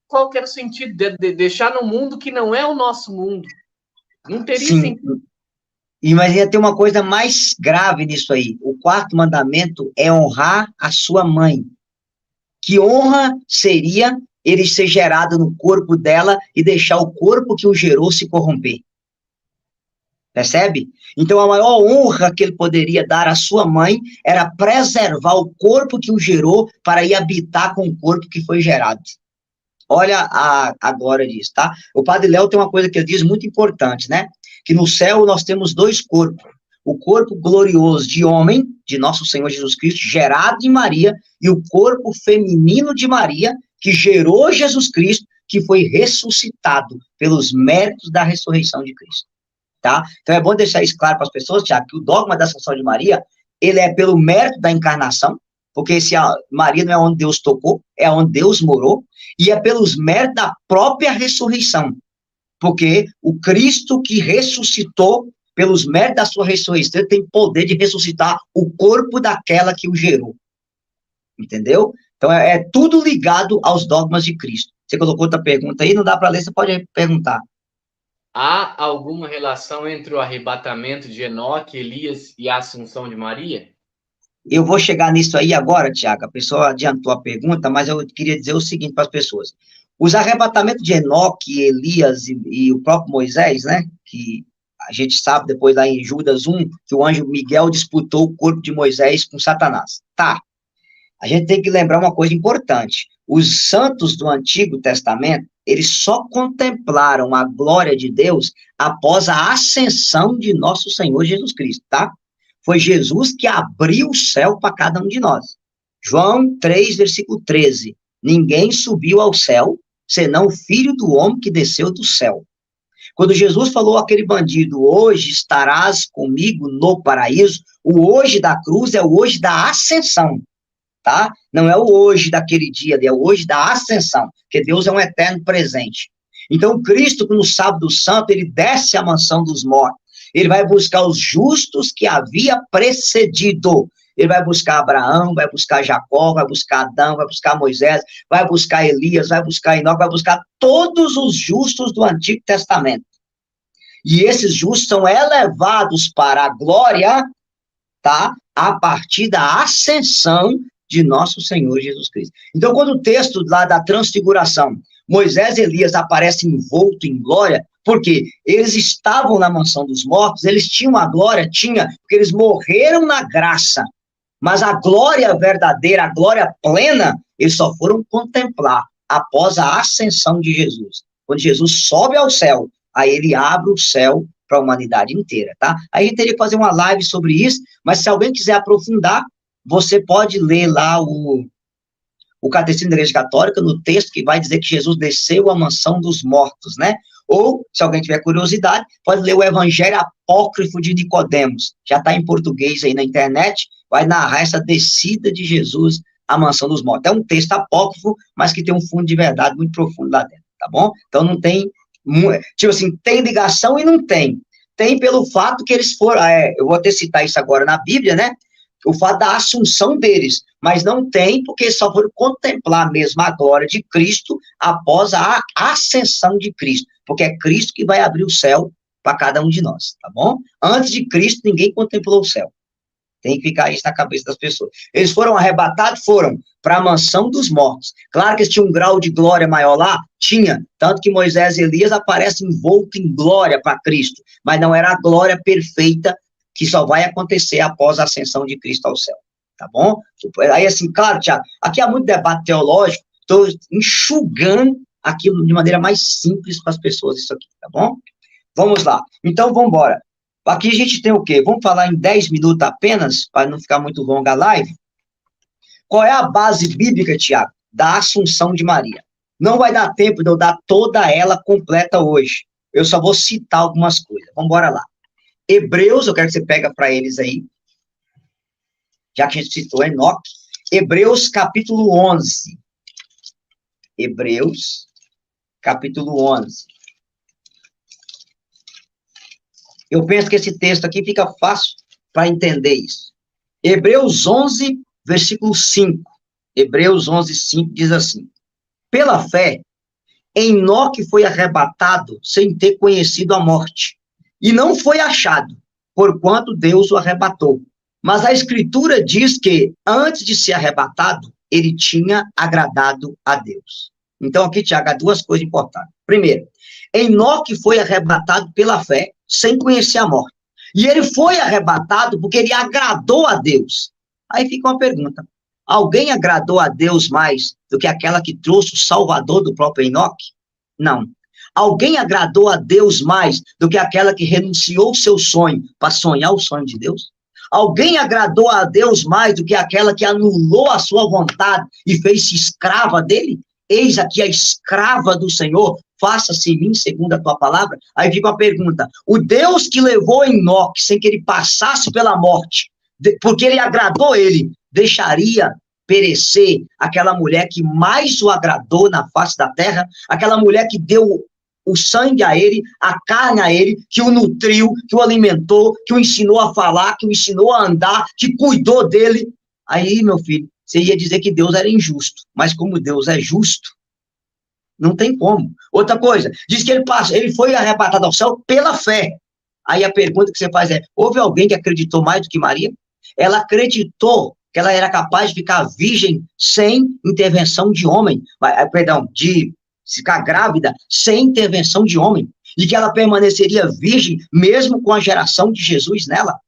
Qual que era o sentido de deixar no mundo que não é o nosso mundo? Não teria sentido. Mas ia ter uma coisa mais grave nisso aí. O quarto mandamento é honrar a sua mãe. Que honra seria ele ser gerado no corpo dela e deixar o corpo que o gerou se corromper? Percebe? Então, a maior honra que ele poderia dar à sua mãe era preservar o corpo que o gerou para ir habitar com o corpo que foi gerado. Olha a glória disso, tá? O Padre Léo tem uma coisa que ele diz muito importante, né? Que no céu nós temos dois corpos. o corpo glorioso de homem, de nosso Senhor Jesus Cristo, gerado de Maria, e o corpo feminino de Maria, que gerou Jesus Cristo, que foi ressuscitado pelos méritos da ressurreição de Cristo. Tá? Então é bom deixar isso claro para as pessoas, Tiago, que o dogma da Assunção de Maria, ele é pelo mérito da encarnação, porque se a Maria não é onde Deus tocou, é onde Deus morou, e é pelos méritos da própria ressurreição, porque o Cristo que ressuscitou, pelos méritos da sua ressurreição, ele tem poder de ressuscitar o corpo daquela que o gerou. Entendeu? Então é tudo ligado aos dogmas de Cristo. Você colocou outra pergunta aí, não dá para ler, você pode perguntar. Há alguma relação entre o arrebatamento de Enoque, Elias e a Assunção de Maria? Eu vou chegar nisso aí agora, Tiago. A pessoa adiantou a pergunta, mas eu queria dizer o seguinte para as pessoas. Os arrebatamentos de Enoque, Elias e o próprio Moisés, né, que a gente sabe depois lá em Judas 1, que o anjo Miguel disputou o corpo de Moisés com Satanás. Tá. A gente tem que lembrar uma coisa importante. Os santos do Antigo Testamento, eles só contemplaram a glória de Deus após a ascensão de nosso Senhor Jesus Cristo, tá? Foi Jesus que abriu o céu para cada um de nós. João 3, versículo 13. Ninguém subiu ao céu, senão o Filho do Homem que desceu do céu. Quando Jesus falou àquele bandido, hoje estarás comigo no paraíso, o hoje da cruz é o hoje da ascensão. Tá? Não é o hoje daquele dia, é o hoje da ascensão, porque Deus é um eterno presente. Então, Cristo, no sábado santo, ele desce à mansão dos mortos, ele vai buscar os justos que havia precedido, ele vai buscar Abraão, vai buscar Jacó, vai buscar Adão, vai buscar Moisés, vai buscar Elias, vai buscar Enoque, vai buscar todos os justos do Antigo Testamento. E esses justos são elevados para a glória, tá? A partir da ascensão de nosso Senhor Jesus Cristo. Então, quando o texto lá da transfiguração, Moisés e Elias aparecem envoltos em glória, porque eles estavam na mansão dos mortos, eles tinham a glória, porque eles morreram na graça, mas a glória verdadeira, a glória plena, eles só foram contemplar após a ascensão de Jesus. Quando Jesus sobe ao céu, aí ele abre o céu para a humanidade inteira, tá? Aí a gente teria que fazer uma live sobre isso, mas se alguém quiser aprofundar, você pode ler lá o Catecismo da Igreja Católica, no texto que vai dizer que Jesus desceu à mansão dos mortos, né? Ou, se alguém tiver curiosidade, pode ler o Evangelho Apócrifo de Nicodemos, já está em português aí na internet, vai narrar essa descida de Jesus à mansão dos mortos. É um texto apócrifo, mas que tem um fundo de verdade muito profundo lá dentro, tá bom? Então não tem, tipo assim, tem ligação e não tem. Tem pelo fato que eles foram, eu vou até citar isso agora na Bíblia, né? O fato da assunção deles, mas não tem, porque só foram contemplar mesmo a glória de Cristo após a ascensão de Cristo, porque é Cristo que vai abrir o céu para cada um de nós, tá bom? Antes de Cristo, ninguém contemplou o céu. Tem que ficar isso na cabeça das pessoas. Eles foram arrebatados, foram para a mansão dos mortos. Claro que eles tinham um grau de glória maior lá, tinha, tanto que Moisés e Elias aparecem envoltos em glória para Cristo, mas não era a glória perfeita que só vai acontecer após a ascensão de Cristo ao céu, tá bom? Aí, assim, claro, Tiago, aqui há muito debate teológico, estou enxugando aquilo de maneira mais simples para as pessoas, isso aqui, tá bom? Vamos lá. Então, vamos embora. Aqui a gente tem o quê? Vamos falar em 10 minutos apenas, para não ficar muito longa a live. Qual é a base bíblica, Tiago, da Assunção de Maria? Não vai dar tempo de eu dar toda ela completa hoje. Eu só vou citar algumas coisas. Vamos embora lá. Hebreus, eu quero que você pega para eles aí, já que a gente citou Enoque. Hebreus, capítulo 11. Hebreus, capítulo 11. Eu penso que esse texto aqui fica fácil para entender isso. Hebreus 11, versículo 5. Hebreus 11, 5 diz assim: pela fé, Enoque foi arrebatado sem ter conhecido a morte, e não foi achado, porquanto Deus o arrebatou. Mas a Escritura diz que, antes de ser arrebatado, ele tinha agradado a Deus. Então, aqui, Tiago, há duas coisas importantes. Primeiro, Enoque foi arrebatado pela fé, sem conhecer a morte. E ele foi arrebatado porque ele agradou a Deus. Aí fica uma pergunta: alguém agradou a Deus mais do que aquela que trouxe o Salvador do próprio Enoque? Não. Alguém agradou a Deus mais do que aquela que renunciou ao seu sonho para sonhar o sonho de Deus? Alguém agradou a Deus mais do que aquela que anulou a sua vontade e fez-se escrava dele? Eis aqui a escrava do Senhor, faça-se em mim segundo a tua palavra. Aí fica a pergunta, o Deus que levou Enoque sem que ele passasse pela morte, porque ele agradou ele, deixaria perecer aquela mulher que mais o agradou na face da terra, aquela mulher que deu o sangue a ele, a carne a ele, que o nutriu, que o alimentou, que o ensinou a falar, que o ensinou a andar, que cuidou dele. Aí, meu filho, você ia dizer que Deus era injusto, mas como Deus é justo, não tem como. Outra coisa, diz que ele foi arrebatado ao céu pela fé. Aí a pergunta que você faz é, houve alguém que acreditou mais do que Maria? Ela acreditou que ela era capaz de ficar virgem sem intervenção de homem, de ficar grávida sem intervenção de homem, e que ela permaneceria virgem mesmo com a geração de Jesus nela.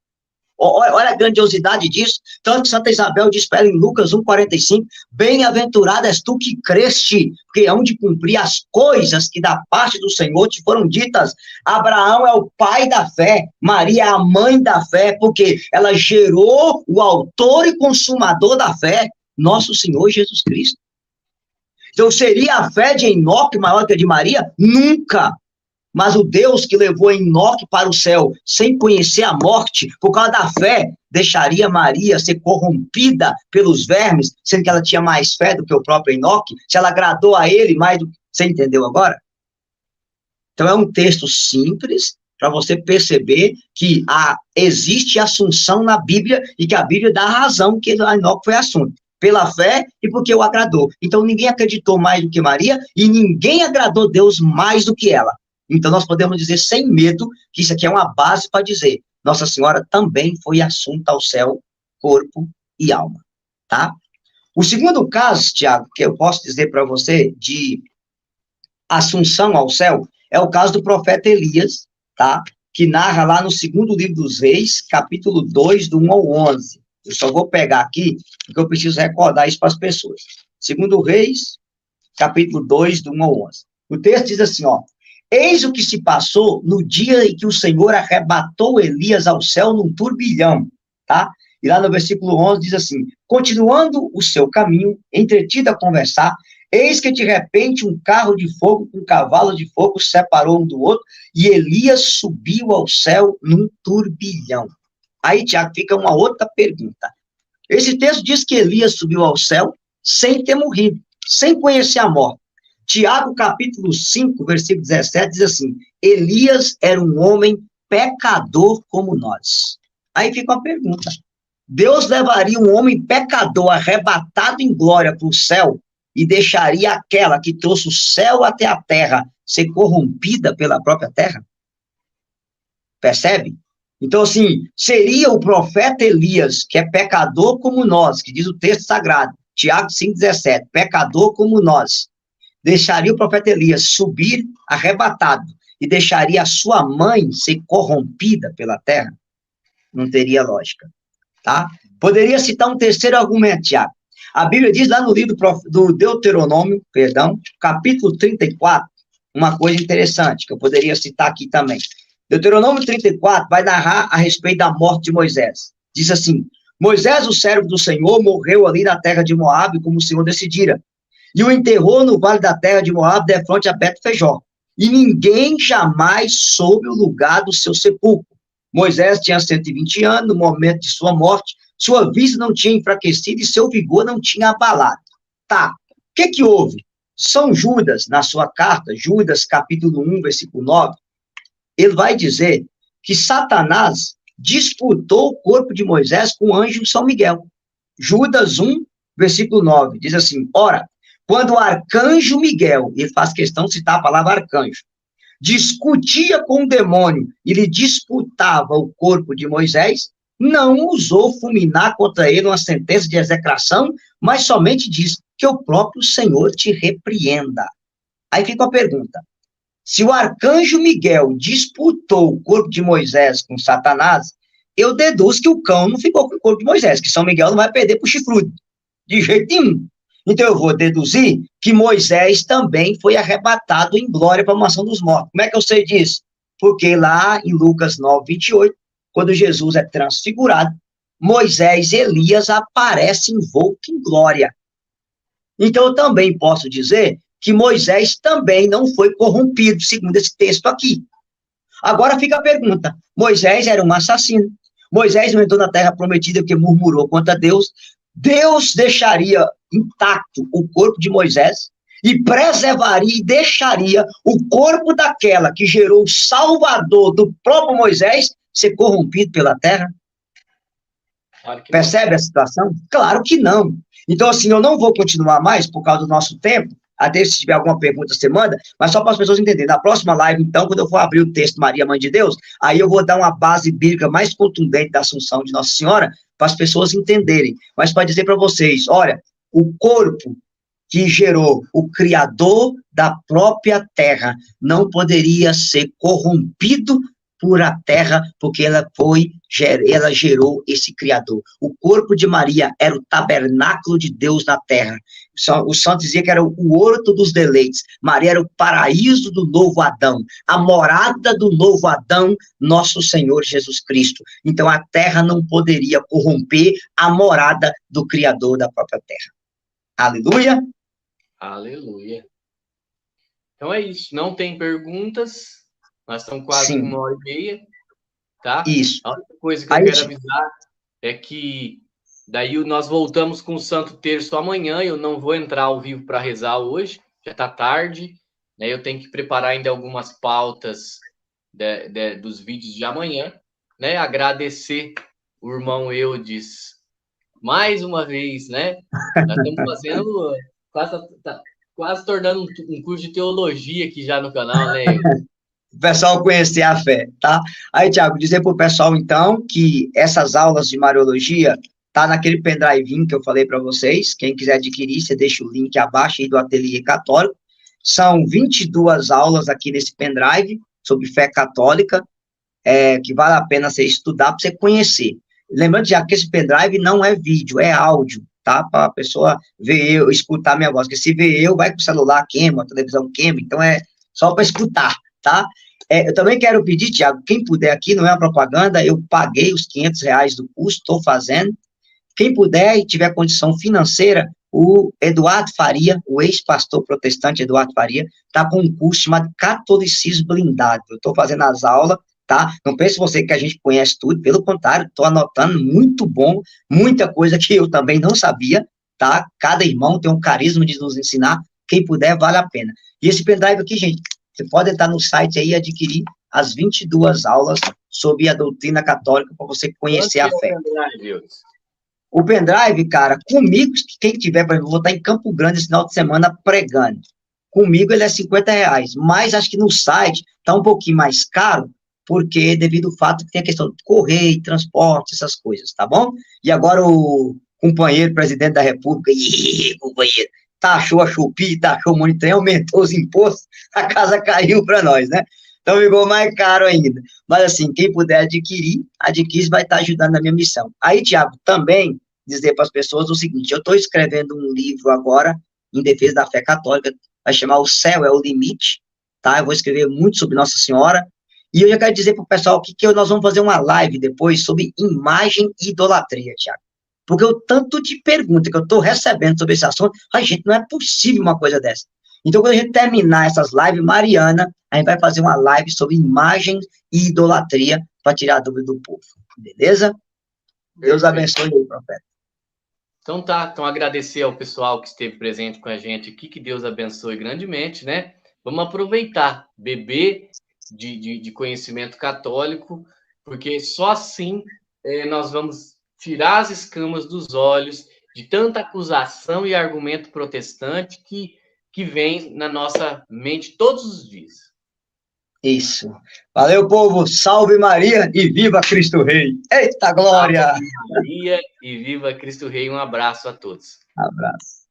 Olha a grandiosidade disso, tanto que Santa Isabel diz para ela em Lucas 1,45, bem-aventurada és tu que creste, porque hão de cumprir as coisas que da parte do Senhor te foram ditas. Abraão é o pai da fé, Maria é a mãe da fé, porque ela gerou o autor e consumador da fé, nosso Senhor Jesus Cristo. Então, seria a fé de Enoque maior que a de Maria? Nunca. Mas o Deus que levou Enoque para o céu, sem conhecer a morte, por causa da fé, deixaria Maria ser corrompida pelos vermes, sendo que ela tinha mais fé do que o próprio Enoque? Se ela agradou a ele mais do que... Você entendeu agora? Então, é um texto simples, para você perceber que existe assunção na Bíblia, e que a Bíblia dá a razão que Enoque foi assunto. Pela fé e porque o agradou. Então, ninguém acreditou mais do que Maria e ninguém agradou Deus mais do que ela. Então, nós podemos dizer sem medo que isso aqui é uma base para dizer Nossa Senhora também foi assunta ao céu, corpo e alma, tá? O segundo caso, Tiago, que eu posso dizer para você de assunção ao céu, é o caso do profeta Elias, tá? Que narra lá no segundo livro dos Reis, capítulo 2, do 1 ao 11. Eu só vou pegar aqui, porque eu preciso recordar isso para as pessoas. Segundo Reis, capítulo 2, do 1 ao 11. O texto diz assim, ó, eis o que se passou no dia em que o Senhor arrebatou Elias ao céu num turbilhão, tá? E lá no versículo 11 diz assim, continuando o seu caminho, entretido a conversar, eis que de repente um carro de fogo com um cavalo de fogo se separou um do outro, e Elias subiu ao céu num turbilhão. Aí, Tiago, fica uma outra pergunta. Esse texto diz que Elias subiu ao céu sem ter morrido, sem conhecer a morte. Tiago, capítulo 5, versículo 17, diz assim, Elias era um homem pecador como nós. Aí fica uma pergunta. Deus levaria um homem pecador arrebatado em glória para o céu e deixaria aquela que trouxe o céu até a terra ser corrompida pela própria terra? Percebe? Então, assim, seria o profeta Elias, que é pecador como nós, que diz o texto sagrado, Tiago 5,17, pecador como nós, deixaria o profeta Elias subir arrebatado e deixaria a sua mãe ser corrompida pela terra? Não teria lógica, tá? Poderia citar um terceiro argumento, Tiago. A Bíblia diz lá no livro do Deuteronômio, capítulo 34, uma coisa interessante, que eu poderia citar aqui também. Deuteronômio 34 vai narrar a respeito da morte de Moisés. Diz assim, Moisés, o servo do Senhor, morreu ali na terra de Moabe, como o Senhor decidira, e o enterrou no vale da terra de Moabe, defronte a Bet-Fejó. E ninguém jamais soube o lugar do seu sepulcro. Moisés tinha 120 anos, no momento de sua morte, sua vista não tinha enfraquecido e seu vigor não tinha abalado. Tá, o que houve? São Judas, na sua carta, Judas, capítulo 1, versículo 9, ele vai dizer que Satanás disputou o corpo de Moisés com o anjo São Miguel. Judas 1, versículo 9, diz assim, ora, quando o arcanjo Miguel, ele faz questão de citar a palavra arcanjo, discutia com o demônio e lhe disputava o corpo de Moisés, não ousou fulminar contra ele uma sentença de execração, mas somente diz que o próprio Senhor te repreenda. Aí fica a pergunta, se o arcanjo Miguel disputou o corpo de Moisés com Satanás, eu deduzo que o cão não ficou com o corpo de Moisés, que São Miguel não vai perder para o chifrudo, de jeito nenhum. Então eu vou deduzir que Moisés também foi arrebatado em glória para a mansão dos mortos. Como é que eu sei disso? Porque lá em Lucas 9:28, quando Jesus é transfigurado, Moisés e Elias aparecem envoltos em glória. Então eu também posso dizer que Moisés também não foi corrompido, segundo esse texto aqui. Agora fica a pergunta: Moisés era um assassino. Moisés não entrou na terra prometida porque murmurou contra Deus. Deus deixaria intacto o corpo de Moisés e preservaria e deixaria o corpo daquela que gerou o Salvador do próprio Moisés ser corrompido pela terra? Percebe a situação? Claro que não. Então, assim, eu não vou continuar mais por causa do nosso tempo. Até se tiver alguma pergunta, você manda, mas só para as pessoas entenderem. Na próxima live, então, quando eu for abrir o texto Maria, Mãe de Deus, aí eu vou dar uma base bíblica mais contundente da Assunção de Nossa Senhora, para as pessoas entenderem. Mas para dizer para vocês, olha, o corpo que gerou o Criador da própria terra não poderia ser corrompido por a terra, porque ela gerou esse Criador. O corpo de Maria era o tabernáculo de Deus na terra. O santo dizia que era o horto dos deleites. Maria era o paraíso do novo Adão, a morada do novo Adão, nosso Senhor Jesus Cristo. Então a terra não poderia corromper a morada do Criador da própria terra. Aleluia? Aleluia. Então é isso. Não tem perguntas. Nós estamos quase Sim. 1h30, tá? Isso. A única coisa que eu quero avisar é que daí nós voltamos com o Santo Terço amanhã. Eu não vou entrar ao vivo para rezar hoje, já está tarde, né? Eu tenho que preparar ainda algumas pautas dos vídeos de amanhã, né? Agradecer o irmão Eudes mais uma vez, né? Nós estamos fazendo, quase tornando um curso de teologia aqui já no canal, né? O pessoal conhecer a fé, tá? Aí, Tiago, dizer para o pessoal, então, que essas aulas de Mariologia tá naquele pendrive que eu falei para vocês. Quem quiser adquirir, você deixa o link abaixo aí do Ateliê Católico. São 22 aulas aqui nesse pendrive sobre fé católica, que vale a pena você estudar para você conhecer. Lembrando já que esse pendrive não é vídeo, é áudio, tá? Para a pessoa ver eu, escutar minha voz. Porque se ver eu, vai com o celular queima, a televisão queima, então é só para escutar, tá? Eu também quero pedir, Tiago, quem puder aqui, não é uma propaganda, eu paguei os R$500 do curso, estou fazendo. Quem puder e tiver condição financeira, o Eduardo Faria, o ex-pastor protestante Eduardo Faria, está com um curso chamado Catolicismo Blindado. Eu estou fazendo as aulas, tá? Não pense você que a gente conhece tudo, pelo contrário, estou anotando, muito bom, muita coisa que eu também não sabia, tá? Cada irmão tem um carisma de nos ensinar, quem puder, vale a pena. E esse pendrive aqui, gente, você pode entrar no site aí e adquirir as 22 aulas sobre a doutrina católica para você conhecer a fé. O pendrive, cara, comigo, quem tiver, por exemplo, eu vou estar em Campo Grande esse final de semana pregando. Comigo ele é R$50, mas acho que no site está um pouquinho mais caro, porque devido ao fato que tem a questão do correio, transporte, essas coisas, tá bom? E agora o companheiro, presidente da República, companheiro, taxou a Shopee, taxou o Monitrem, aumentou os impostos, a casa caiu para nós, né? Então ficou mais caro ainda. Mas assim, quem puder adquirir, vai estar ajudando na minha missão. Aí, Tiago, também dizer para as pessoas o seguinte: eu estou escrevendo um livro agora em defesa da fé católica, vai chamar O Céu é o Limite, tá? Eu vou escrever muito sobre Nossa Senhora. E eu já quero dizer para o pessoal que nós vamos fazer uma live depois sobre imagem e idolatria, Tiago. Porque o tanto de pergunta que eu estou recebendo sobre esse assunto, gente, não é possível uma coisa dessa. Então, quando a gente terminar essas lives, Mariana, a gente vai fazer uma live sobre imagem e idolatria para tirar a dúvida do povo. Beleza? Deus abençoe aí, profeta. Então tá, então agradecer ao pessoal que esteve presente com a gente aqui, que Deus abençoe grandemente, né? Vamos aproveitar, beber de conhecimento católico, porque só assim nós vamos tirar as escamas dos olhos de tanta acusação e argumento protestante que vem na nossa mente todos os dias. Isso. Valeu, povo. Salve Maria e viva Cristo Rei. Eita glória! Salve Maria e viva Cristo Rei. Um abraço a todos. Abraço.